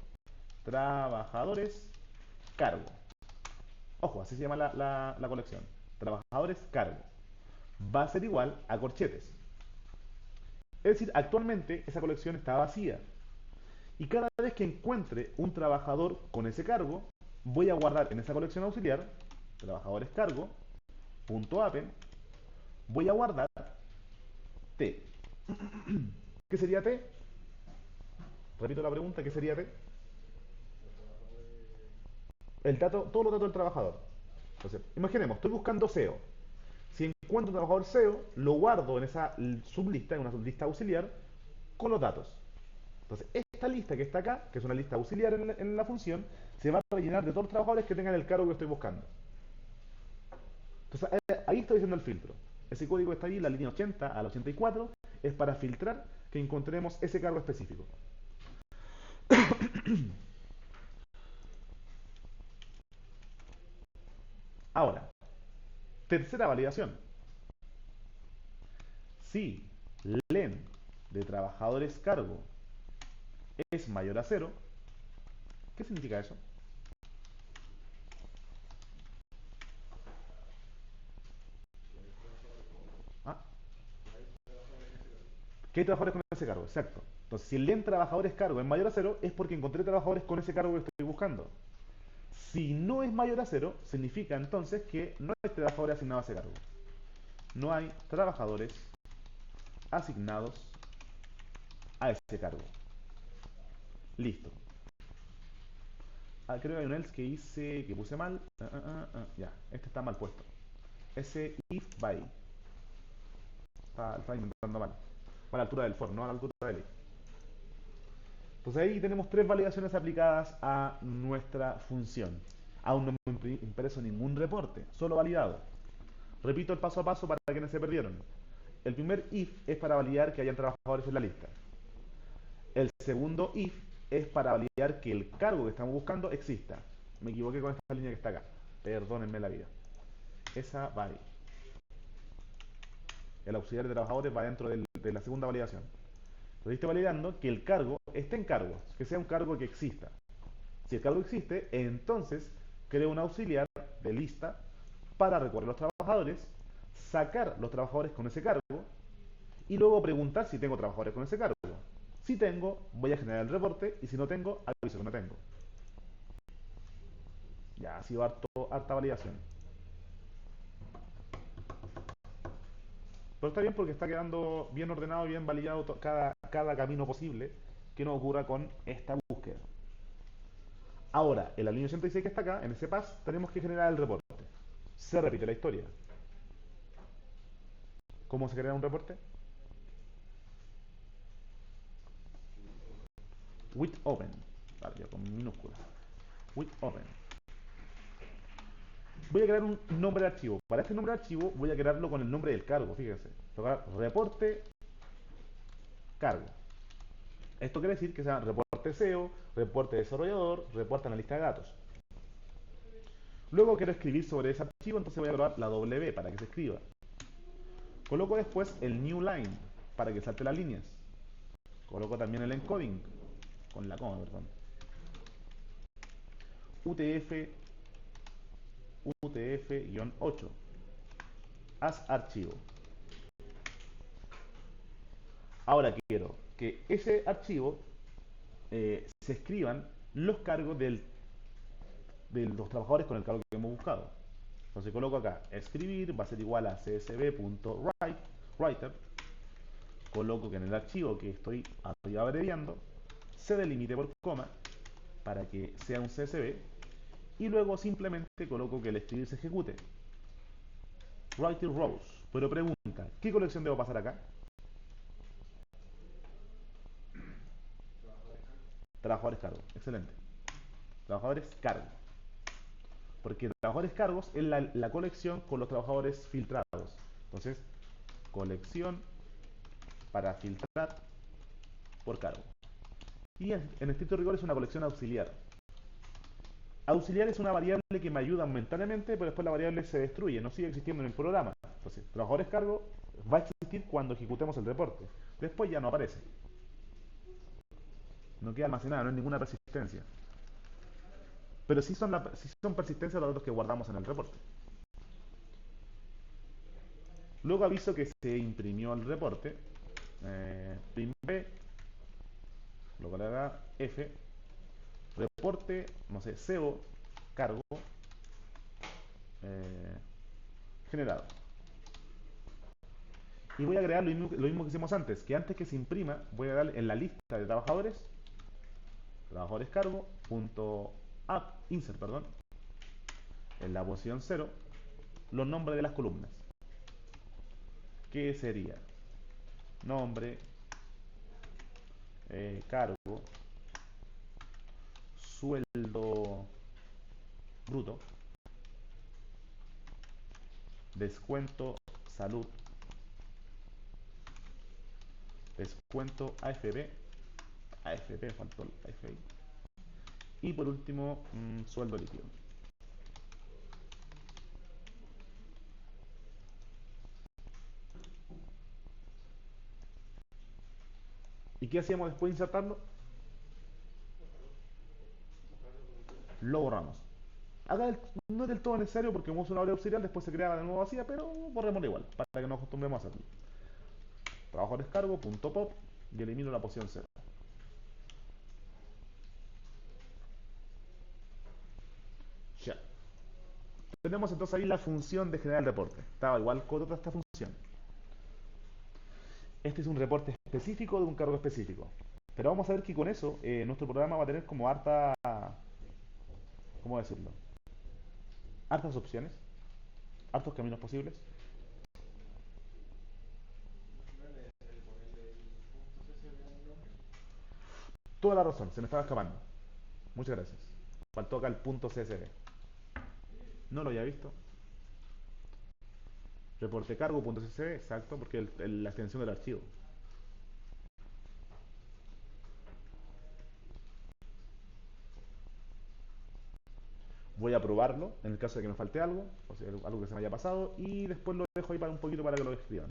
trabajadores cargo. Ojo, así se llama la colección. Trabajadores cargo. Va a ser igual a corchetes. Es decir, actualmente esa colección está vacía. Y cada vez que encuentre un trabajador con ese cargo, voy a guardar en esa colección auxiliar, trabajadores cargo, punto append, voy a guardar T. ¿Qué sería T? Repito la pregunta, ¿qué sería T? Todos los datos del trabajador. Entonces, imaginemos, estoy buscando SEO. Si encuentro un trabajador SEO, lo guardo en esa sublista, en una sublista auxiliar, con los datos. Entonces, esta lista que está acá, que es una lista auxiliar en la función, se va a rellenar de todos los trabajadores que tengan el cargo que estoy buscando. Entonces, ahí estoy diciendo el filtro. Ese código que está ahí, la línea 80 a la 84, es para filtrar que encontremos ese cargo específico. Ahora, tercera validación. Si len de trabajadores cargo es mayor a 0, ¿qué significa eso? Ah, que hay trabajadores con ese cargo, exacto. Entonces, si el len trabajadores cargo es mayor a 0, es porque encontré trabajadores con ese cargo que estoy buscando. Si no es mayor a 0, significa entonces que no hay trabajadores asignados a ese cargo. No hay trabajadores asignados a ese cargo. Listo. Creo que hay un else que puse mal. Ya, este está mal puesto. Ese if by. Está inventando mal. A la altura del for, no a la altura del if. Entonces ahí tenemos tres validaciones aplicadas a nuestra función. Aún no me impreso ningún reporte, solo validado. Repito el paso a paso para quienes se perdieron. El primer if es para validar que hayan trabajadores en la lista. El segundo if es para validar que el cargo que estamos buscando exista. Me equivoqué con esta línea que está acá. Perdónenme la vida. Esa va ahí. El auxiliar de trabajadores va dentro de la segunda validación. Entonces estoy validando que el cargo esté en cargos, que sea un cargo que exista. Si el cargo existe, entonces creo un auxiliar de lista para recorrer los trabajadores, sacar los trabajadores con ese cargo y luego preguntar si tengo trabajadores con ese cargo. Si tengo, voy a generar el reporte y si no tengo, aviso que no tengo. Ya, ha sido harta validación. Pero está bien porque está quedando bien ordenado, bien validado cada camino posible que nos ocurra con esta búsqueda. Ahora, en la línea 86 que está acá, en ese pass, tenemos que generar el reporte. Se repite la historia. ¿Cómo se crea un reporte? With open. Vale, yo con minúsculas. With open. Voy a crear un nombre de archivo. Para este nombre de archivo voy a crearlo con el nombre del cargo, fíjense. Tocar reporte cargo. Esto quiere decir que sea reporte SEO, reporte desarrollador, reporte analista de datos. Luego quiero escribir sobre ese archivo, entonces voy a probar la W para que se escriba. Coloco después el new line para que salte las líneas. Coloco también el encoding con la coma, perdón. UTF-8. Haz archivo. Ahora quiero que ese archivo se escriban los cargos de los trabajadores con el cargo que hemos buscado. Entonces coloco acá, escribir va a ser igual a csv.writer. Coloco que en el archivo que estoy abreviando se delimite por coma para que sea un csv y luego simplemente coloco que el escribir se ejecute. Writing rows. Pero pregunta, ¿qué colección debo pasar acá? Trabajadores cargos. Excelente. Trabajadores cargos. Porque trabajadores cargos es la colección con los trabajadores filtrados. Entonces, colección para filtrar por cargo. Y en estricto rigor es una colección auxiliar. Auxiliar es una variable que me ayuda momentáneamente, pero después la variable se destruye, no sigue existiendo en el programa. Entonces, trabajadores cargo va a existir cuando ejecutemos el reporte. Después ya no aparece. No queda almacenada, no hay ninguna persistencia. Pero sí son persistencia los datos que guardamos en el reporte. Luego aviso que se imprimió el reporte. Prim B, lo coloca F, reporte, no sé, SEO, cargo, eh, generado. Y voy a agregar lo mismo que hicimos antes, que antes que se imprima, voy a dar en la lista de trabajadores, trabajadores cargo, punto app, insert, perdón, en la posición 0, los nombres de las columnas. ¿Qué sería? Nombre, cargo, sueldo bruto, descuento salud, descuento AFP, AFP, faltó el AFI, y por último, sueldo líquido. ¿Y qué hacíamos después de insertarlo? Lo borramos. Acá no es del todo necesario porque como es una variable auxiliar, después se crea de nuevo vacía, pero borrémosla igual, para que nos acostumbremos a hacerlo. Trabajo descargo, punto pop, y elimino la posición 0. Ya. Tenemos entonces ahí la función de generar el reporte. Estaba igual con otra esta función. Este es un reporte específico de un cargo específico. Pero vamos a ver que con eso nuestro programa va a tener como harta, ¿cómo decirlo? Hartas opciones, hartos caminos posibles. Toda la razón, se me estaba escapando. Muchas gracias. Faltó acá el punto CSV. No lo había visto. Reporte cargo.csv, exacto, porque la extensión del archivo. Voy a probarlo en el caso de que me falte algo, o sea, algo que se me haya pasado, y después lo dejo ahí para un poquito para que lo escriban.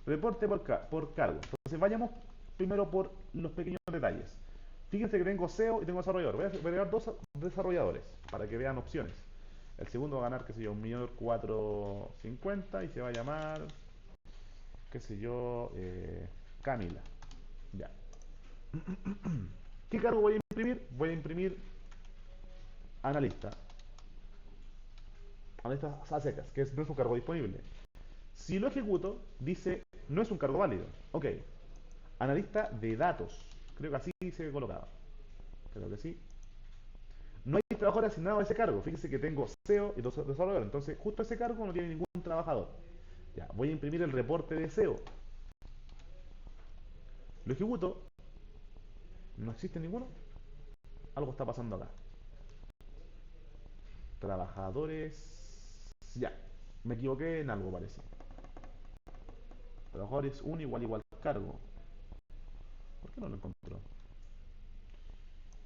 Reporte por cargo. Entonces vayamos primero por los pequeños detalles. Fíjense que tengo SEO y tengo desarrollador. Voy a agregar dos desarrolladores para que vean opciones. El segundo va a ganar, qué sé yo, 1.450.000 y se va a llamar, qué sé yo, Camila. Ya. ¿Qué cargo voy a imprimir? Voy a imprimir analista. Analistas a secas, que no es un cargo disponible. Si lo ejecuto, dice no es un cargo válido. Ok. Analista de datos. Creo que así se colocaba. Creo que sí. No hay trabajador asignado a ese cargo. Fíjese que tengo SEO y dos desarrolladores. Entonces, justo ese cargo no tiene ningún trabajador. Ya, voy a imprimir el reporte de SEO. Lo ejecuto. No existe ninguno. Algo está pasando acá. Trabajadores. Ya. Me equivoqué en algo, parece. Trabajadores un igual cargo. ¿Por qué no lo encontró?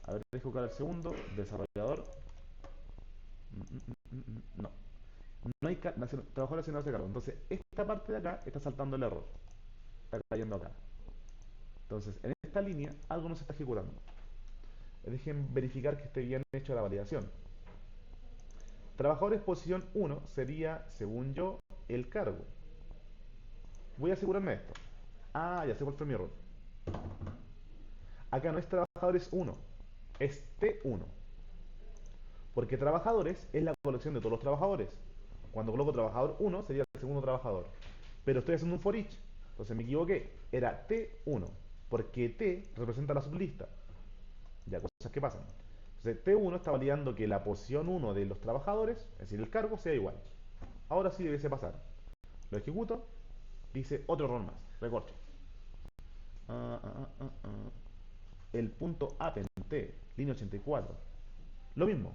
A ver, dejo buscar el segundo. Desarrollador. No. No hay trabajador asignados de cargo. Entonces, esta parte de acá está saltando el error. Está cayendo acá. Entonces, en esta línea, algo no se está ejecutando. Dejen verificar que esté bien hecho la validación. Trabajadores posición 1 sería, según yo, el cargo. Voy a asegurarme de esto. Ah, ya sé cuál fue mi error. Acá no es trabajadores 1, es T1. Porque trabajadores es la colección de todos los trabajadores. Cuando coloco trabajador 1 sería el segundo trabajador. Pero estoy haciendo un for each. Entonces me equivoqué. Era T1. Porque T representa la sublista. Ya, cosas que pasan. Entonces T1 está validando que la posición 1 de los trabajadores, es decir, el cargo, sea igual. Ahora sí debiese pasar. Lo ejecuto, dice otro error más, recorcho. Ah, ah, ah, ah, ah. El punto append, línea 84. Lo mismo.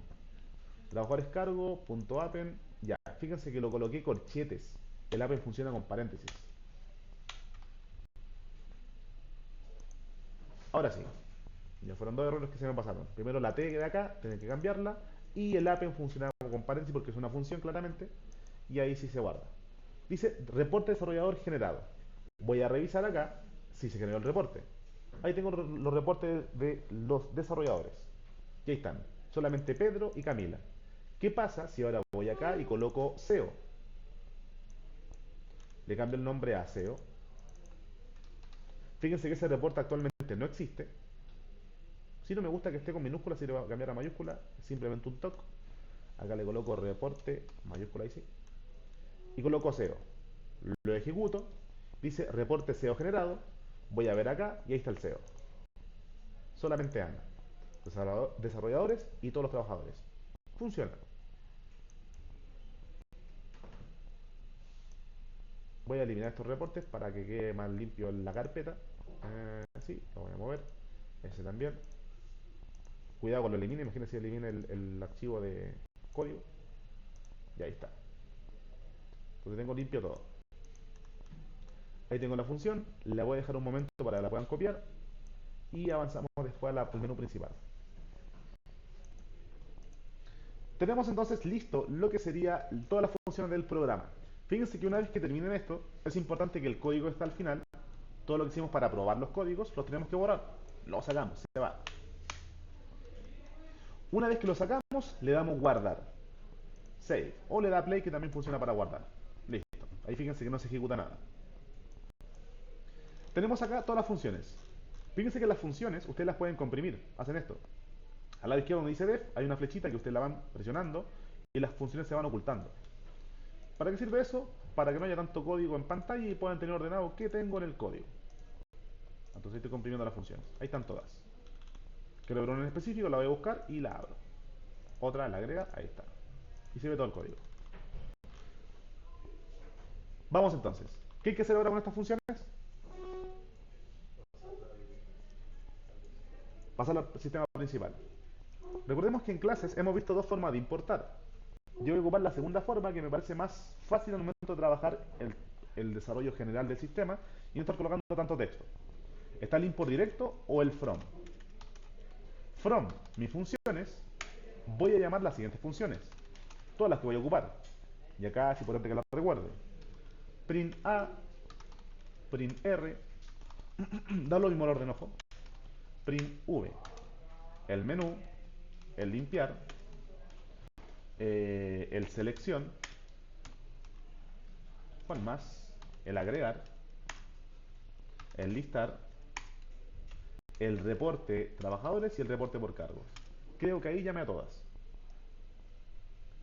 Trabajadores cargo, punto append. Ya, fíjense que lo coloqué corchetes. El append funciona con paréntesis. Ahora sí. Ya fueron dos errores que se me pasaron. Primero la T de acá, tengo que cambiarla. Y el append funciona con paréntesis porque es una función claramente. Y ahí sí se guarda. Dice reporte desarrollador generado. Voy a revisar acá si se generó el reporte. Ahí tengo los reportes de los desarrolladores. Y ahí están. Solamente Pedro y Camila. ¿Qué pasa si ahora voy acá y coloco SEO? Le cambio el nombre a SEO. Fíjense que ese reporte actualmente no existe. Si no me gusta que esté con minúsculas, si le voy a cambiar a mayúscula, simplemente un toque. Acá le coloco reporte, mayúscula y sí. Y coloco SEO. Lo ejecuto. Dice reporte SEO generado. Voy a ver acá y ahí está el SEO. Solamente Ana. Desarrolladores y todos los trabajadores. Funciona. Voy a eliminar estos reportes para que quede más limpio en la carpeta. Sí, lo voy a mover. Ese también. Cuidado con lo elimine. Imagínense si elimina el archivo de código. Y ahí está. Entonces tengo limpio todo. Ahí tengo la función. La voy a dejar un momento para que la puedan copiar. Y avanzamos después al menú principal. Tenemos entonces listo lo que sería todas las funciones del programa. Fíjense que una vez que terminen esto, es importante que el código está al final. Todo lo que hicimos para probar los códigos, los tenemos que borrar. Lo sacamos, se va. Una vez que lo sacamos, le damos guardar. Save. O le da play, que también funciona para guardar. Listo. Ahí fíjense que no se ejecuta nada. Tenemos acá todas las funciones. Fíjense que las funciones ustedes las pueden comprimir. Hacen esto. Al lado izquierdo donde dice def, hay una flechita que ustedes la van presionando y las funciones se van ocultando. ¿Para qué sirve eso? Para que no haya tanto código en pantalla y puedan tener ordenado qué tengo en el código. Entonces estoy comprimiendo las funciones. Ahí están todas. Quiero ver una en específico, la voy a buscar y la abro. Otra la agrega, ahí está. Y se ve todo el código. Vamos entonces. ¿Qué hay que hacer ahora con estas funciones? Pasar al sistema principal. Recordemos que en clases hemos visto dos formas de importar. Yo voy a ocupar la segunda forma, que me parece más fácil al momento de trabajar el desarrollo general del sistema y no estar colocando tanto texto. Está el import directo o el from. From mis funciones, voy a llamar las siguientes funciones, todas las que voy a ocupar. Y acá es importante que las recuerde. Print A, print R, da lo mismo el orden, ojo. Print V, el menú, el limpiar, el selección, ¿cuál más? El agregar, el listar, el reporte trabajadores y el reporte por cargos. Creo que ahí llamé a todas.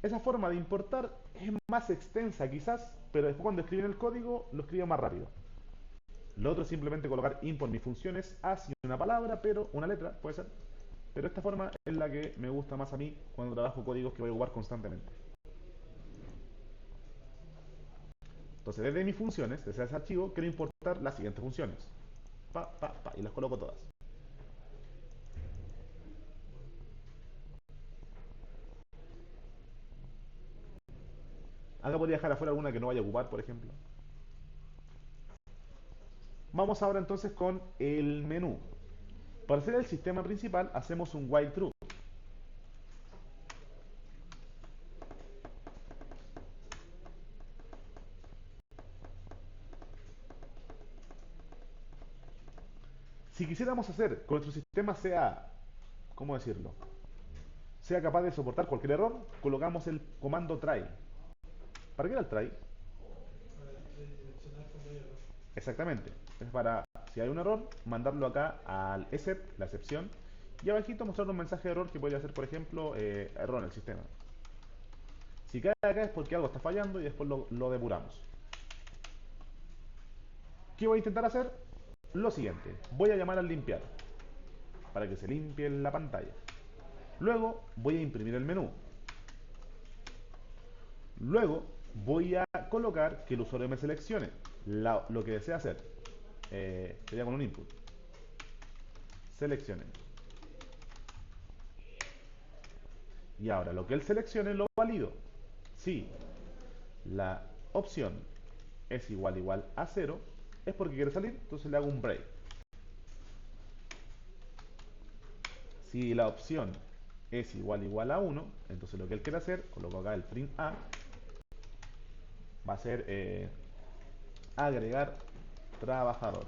Esa forma de importar es más extensa quizás, pero después cuando escriben el código lo escriben más rápido. Lo otro es simplemente colocar import mis funciones A sin una palabra, pero una letra, puede ser. Pero esta forma es la que me gusta más a mí cuando trabajo códigos que voy a ocupar constantemente. Entonces desde mis funciones, desde ese archivo, quiero importar las siguientes funciones. Y las coloco todas. Acá podría dejar afuera alguna que no vaya a ocupar, por ejemplo. Vamos ahora entonces con el menú. Para hacer el sistema principal hacemos un while true. Si quisiéramos hacer que nuestro sistema sea, ¿cómo decirlo? Sea capaz de soportar cualquier error, colocamos el comando try. ¿Para qué era el try? para redireccionar cuando hay error. Exactamente. Es para, si hay un error, mandarlo acá al except, la excepción, y abajito mostrar un mensaje de error que podría ser, por ejemplo, error en el sistema. Si cae acá es porque algo está fallando y después lo depuramos. ¿Qué voy a intentar hacer? Lo siguiente, voy a llamar al limpiar para que se limpie la pantalla. Luego voy a imprimir el menú. Luego voy a colocar que el usuario me seleccione lo que desea hacer. Sería con un input. Seleccione. Y ahora lo que él seleccione lo valido. Si la opción es igual a 0, es porque quiere salir, entonces le hago un break. Si la opción es igual a 1, entonces lo que él quiere hacer, coloco acá el print A, va a ser agregar trabajador.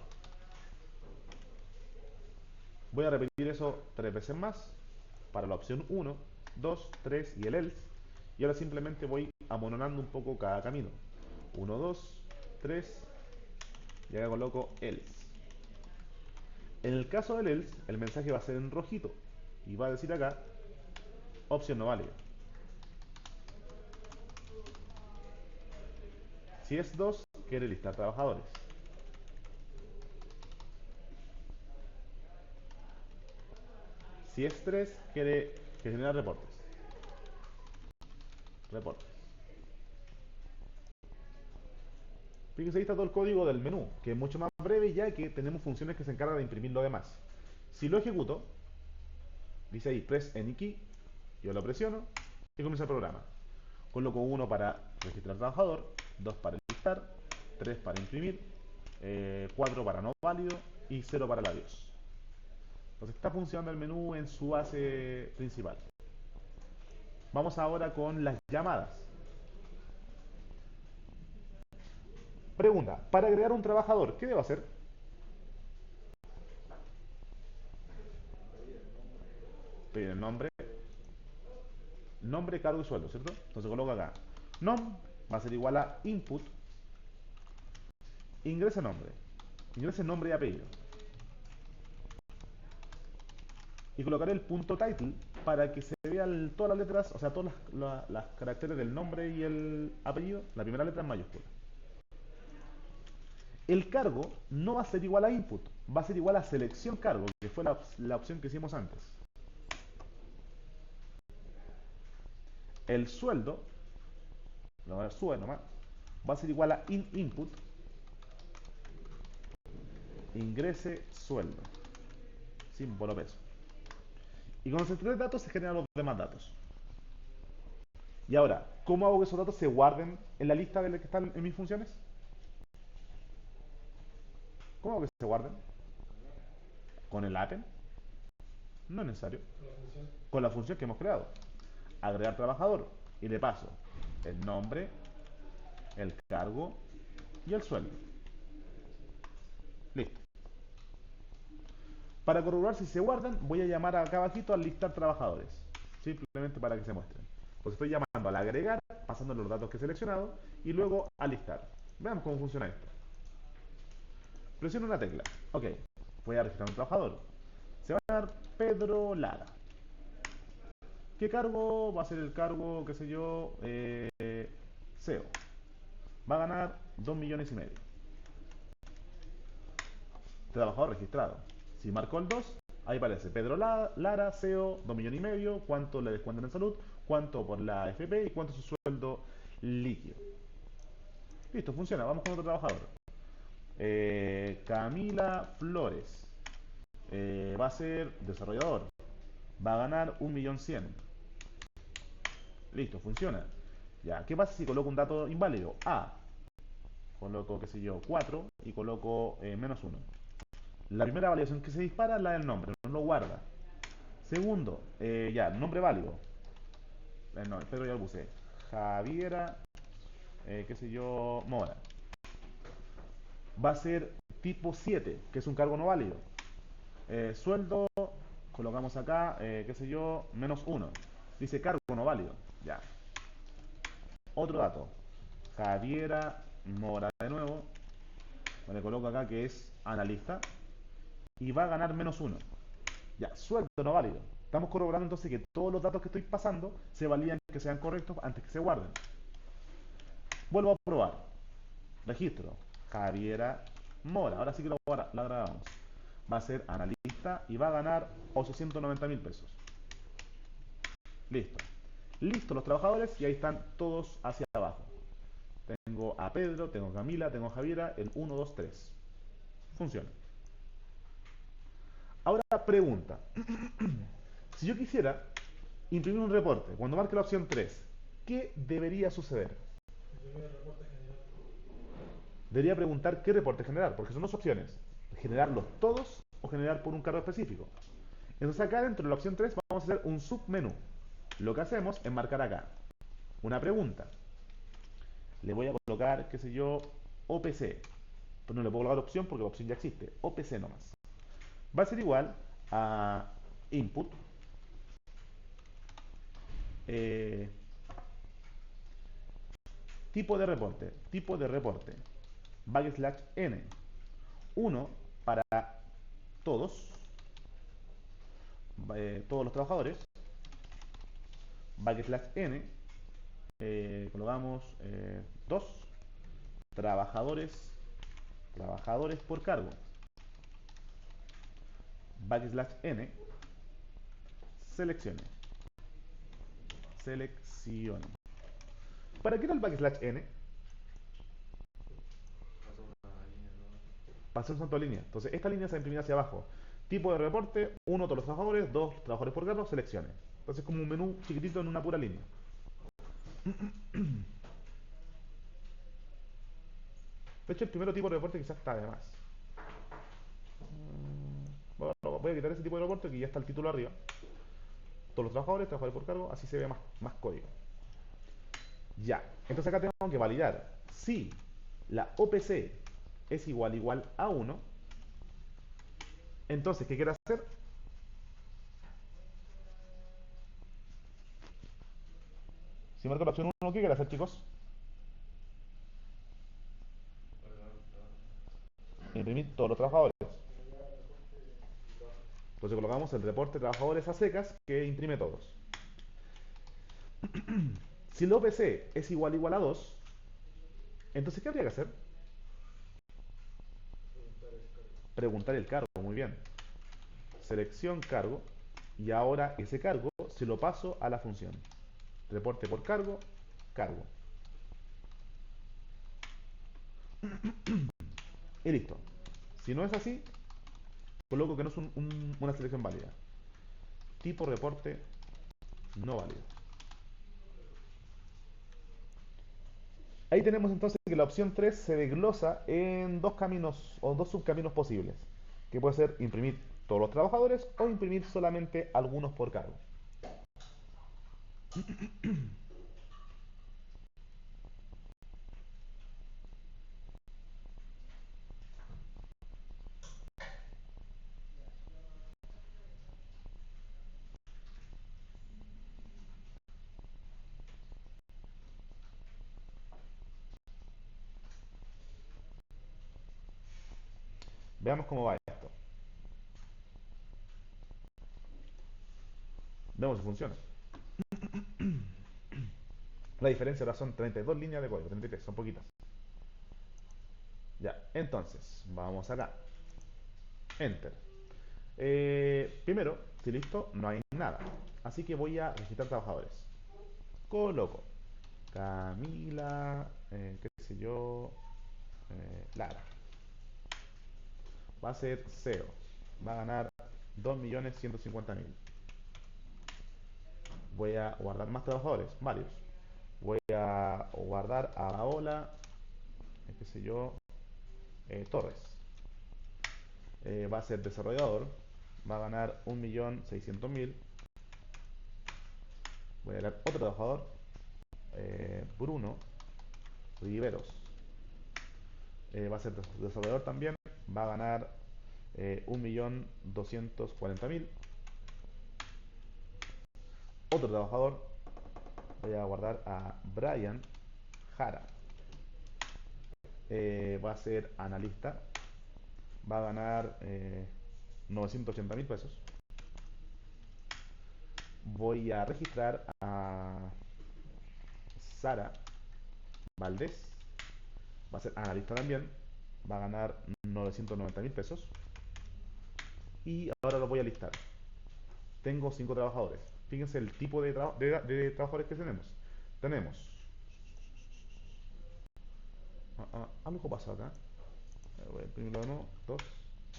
Voy a repetir eso 3 veces más para la opción 1, 2, 3 y el else. Y ahora simplemente voy amononando un poco cada camino. 1, 2, 3 y acá coloco else. En el caso del else, el mensaje va a ser en rojito y va a decir acá opción no válida. Si es 2, quiere listar trabajadores. Si es 3, quiere generar reportes. Reportes. Fíjense, ahí está todo el código del menú, que es mucho más breve ya que tenemos funciones que se encargan de imprimir lo demás. Si lo ejecuto, dice ahí press any key, yo lo presiono y comienza el programa. Coloco 1 para registrar trabajador, 2 para listar, 3 para imprimir, 4 para no válido y 0 para el adiós. Entonces está funcionando el menú en su base principal. Vamos ahora con las llamadas. Pregunta, para agregar un trabajador, ¿qué debo hacer? Pedir el nombre, cargo y sueldo, ¿cierto? Entonces coloco acá, nom va a ser igual a input, ingrese nombre y apellido. Y colocaré el punto title para que se vean todas las letras, o sea, todos las caracteres del nombre y el apellido, la primera letra en mayúscula. El cargo no va a ser igual a input, va a ser igual a selección cargo, que fue la opción que hicimos antes. El sueldo, lo voy a sube nomás, va a ser igual a input, ingrese sueldo, símbolo peso. Y con esos tres datos se generan los demás datos. Y ahora, ¿cómo hago que esos datos se guarden en la lista de las que están en mis funciones? ¿Cómo hago que se guarden? ¿Con el append? No es necesario. la función. Con la función que hemos creado. Agregar trabajador. Y le paso el nombre, el cargo y el sueldo. Listo. Para corroborar si se guardan, voy a llamar acá abajito al listar trabajadores. Simplemente para que se muestren. Pues estoy llamando al agregar, pasando los datos que he seleccionado, y luego a listar. Veamos cómo funciona esto. Presiono una tecla. Ok. Voy a registrar un trabajador. Se va a llamar Pedro Lara. ¿Qué cargo? Va a ser el cargo, qué sé yo, SEO. Va a ganar 2,5 millones. Trabajador registrado. Si marco el 2, ahí aparece Pedro Lara, SEO, 2,5 millones, cuánto le descuentan en salud, cuánto por la AFP y cuánto es su sueldo líquido. Listo, funciona. Vamos con otro trabajador. Camila Flores. Va a ser desarrollador. Va a ganar 1,100,000. Listo, funciona. Ya, ¿qué pasa si coloco un dato inválido? A. Coloco, qué sé yo, 4 y coloco -1. La primera validación que se dispara es la del nombre, no lo guarda. Segundo, ya, nombre válido. No, Pedro ya lo puse. Javiera, qué sé yo, Mora. Va a ser tipo 7, que es un cargo no válido. Sueldo, colocamos acá, qué sé yo, -1. Dice cargo no válido. Ya. Otro dato. Javiera Mora de nuevo. Le coloco acá que es analista. Y va a ganar -1. Ya, sueldo no válido. Estamos corroborando entonces que todos los datos que estoy pasando se validan que sean correctos antes que se guarden. Vuelvo a probar. Registro. Javiera Mora. Ahora sí que lo grabamos. Va a ser analista y va a ganar 890,000 pesos. Listo. Listo los trabajadores y ahí están todos hacia abajo. tengo a Pedro, tengo a Camila, tengo a Javiera, el 1, 2, 3. Funciona. Ahora pregunta. Si yo quisiera imprimir un reporte, cuando marque la opción 3, ¿qué debería suceder? Imprimir el reporte general. Debería preguntar qué reporte generar, porque son dos opciones. Generarlos todos o generar por un cargo específico. Entonces acá dentro de la opción 3 vamos a hacer un submenú. Lo que hacemos es marcar acá una pregunta. Le voy a colocar, qué sé yo, OPC. Pues no le puedo colocar opción porque la opción ya existe. OPC nomás. Va a ser igual a input, eh, tipo de reporte, backslash n. Uno para todos, todos los trabajadores, backslash n, colocamos 2 trabajadores, trabajadores por cargo, backslash n, seleccione, seleccione. ¿Para qué era el backslash n? Para hacer un salto de línea. Entonces esta línea se va a imprimir hacia abajo. Tipo de reporte, 1 todos los trabajadores, 2 trabajadores por cargo, seleccione. Entonces como un menú chiquitito en una pura línea. De hecho el primero tipo de reporte quizás está de más. Bueno, voy a quitar ese tipo de reporte que ya está el título arriba. Todos los trabajadores, trabajadores por cargo, así se ve más código. Ya, entonces acá tengo que validar si la OPC es igual a 1. Entonces, ¿qué quiero hacer? Si marco la opción 1, ¿qué quiero hacer, chicos? Imprimir todos los trabajadores. Entonces colocamos el reporte de trabajadores a secas que imprime todos. Si el OPC es igual a 2, entonces ¿qué habría que hacer? Preguntar el cargo, muy bien. Selección cargo y ahora ese cargo se lo paso a la función. Reporte por cargo, cargo. Y listo. Si no es así, coloco que no es una selección válida. Tipo reporte no válido. Ahí tenemos entonces que la opción 3 se desglosa en dos caminos o dos subcaminos posibles, que puede ser imprimir todos los trabajadores o imprimir solamente algunos por cargo. Veamos cómo va esto. Veamos si funciona. La diferencia ahora son 32 líneas de código, 33, son poquitas. Ya, entonces, vamos acá. Enter. Primero, si listo, no hay nada. Así que voy a registrar trabajadores. Coloco Camila, qué sé yo, Lara. Va a ser SEO. Va a ganar 2.150.000. Voy a guardar más trabajadores, varios. Voy a guardar a Paola, qué sé yo, Torres. Va a ser desarrollador. Va a ganar 1.600.000. Voy a dar otro trabajador, Bruno Riveros. Va a ser desarrollador también. Va a ganar 1.240.000. Otro trabajador, voy a guardar a Brian Jara. Va a ser analista. Va a ganar 980.000 pesos. Voy a registrar a Sara Valdés. Va a ser analista también. Va a ganar 990.000 pesos. Y ahora lo voy a listar. Tengo 5 trabajadores. Fíjense el tipo de trabajadores que tenemos. Tenemos Algo pasó acá. Voy a imprimirlo de nuevo. Dos.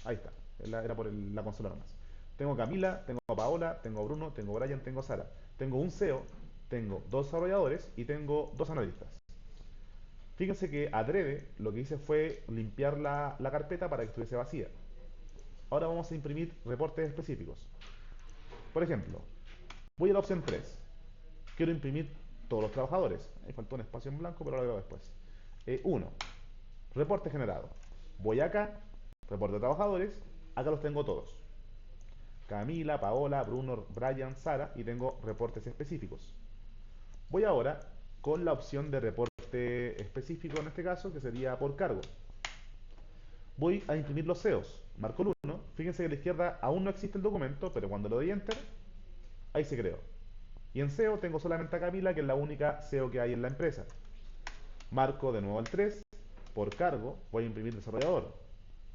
Ahí está. Era por la consola nomás. Tengo Camila, tengo Paola, tengo Bruno, tengo Brian, tengo Sara. Tengo un CEO, tengo dos desarrolladores y tengo dos analistas. Fíjense que adrede lo que hice fue limpiar la carpeta para que estuviese vacía. Ahora vamos a imprimir reportes específicos. Por ejemplo, voy a la opción 3. Quiero imprimir todos los trabajadores. Me faltó un espacio en blanco, pero lo veo después. 1. Reporte generado. Voy acá, reporte de trabajadores. Acá los tengo todos. Camila, Paola, Bruno, Brian, Sara y tengo reportes específicos. Voy ahora con la opción de reporte específico en este caso, que sería por cargo. Voy a imprimir los CEOs. Marco el 1. Fíjense que a la izquierda aún no existe el documento, pero cuando le doy Enter, ahí se creó. Y en SEO tengo solamente a Camila, que es la única SEO que hay en la empresa. Marco de nuevo el 3. Por cargo, voy a imprimir desarrollador.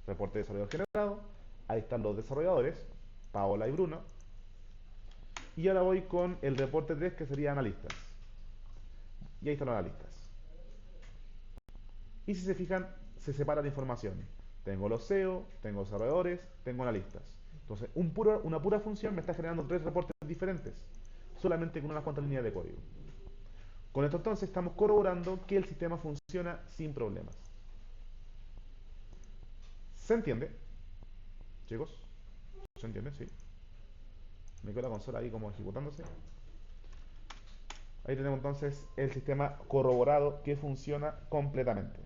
Reporte de desarrollador generado. Ahí están los desarrolladores, Paola y Bruno. Y ahora voy con el reporte 3, que sería analistas. Y ahí están los analistas. Y si se fijan, se separa la información. Tengo los SEO, tengo desarrolladores, tengo analistas. Entonces, una pura función me está generando tres reportes diferentes, solamente con unas cuantas líneas de código. Con esto entonces estamos corroborando que el sistema funciona sin problemas. ¿Se entiende? Chicos, ¿se entiende? Sí. Me quedó la consola ahí como ejecutándose. Ahí tenemos entonces el sistema corroborado que funciona completamente.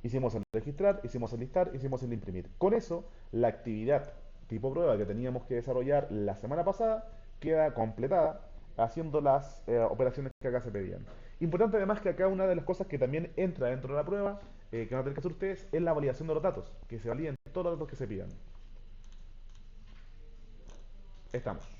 Hicimos el registrar, hicimos el listar, hicimos el imprimir. Con eso, la actividad tipo prueba que teníamos que desarrollar la semana pasada queda completada haciendo las operaciones que acá se pedían. Importante además que acá una de las cosas que también entra dentro de la prueba, que van a tener que hacer ustedes, es la validación de los datos, que se validen todos los datos que se pidan. Estamos.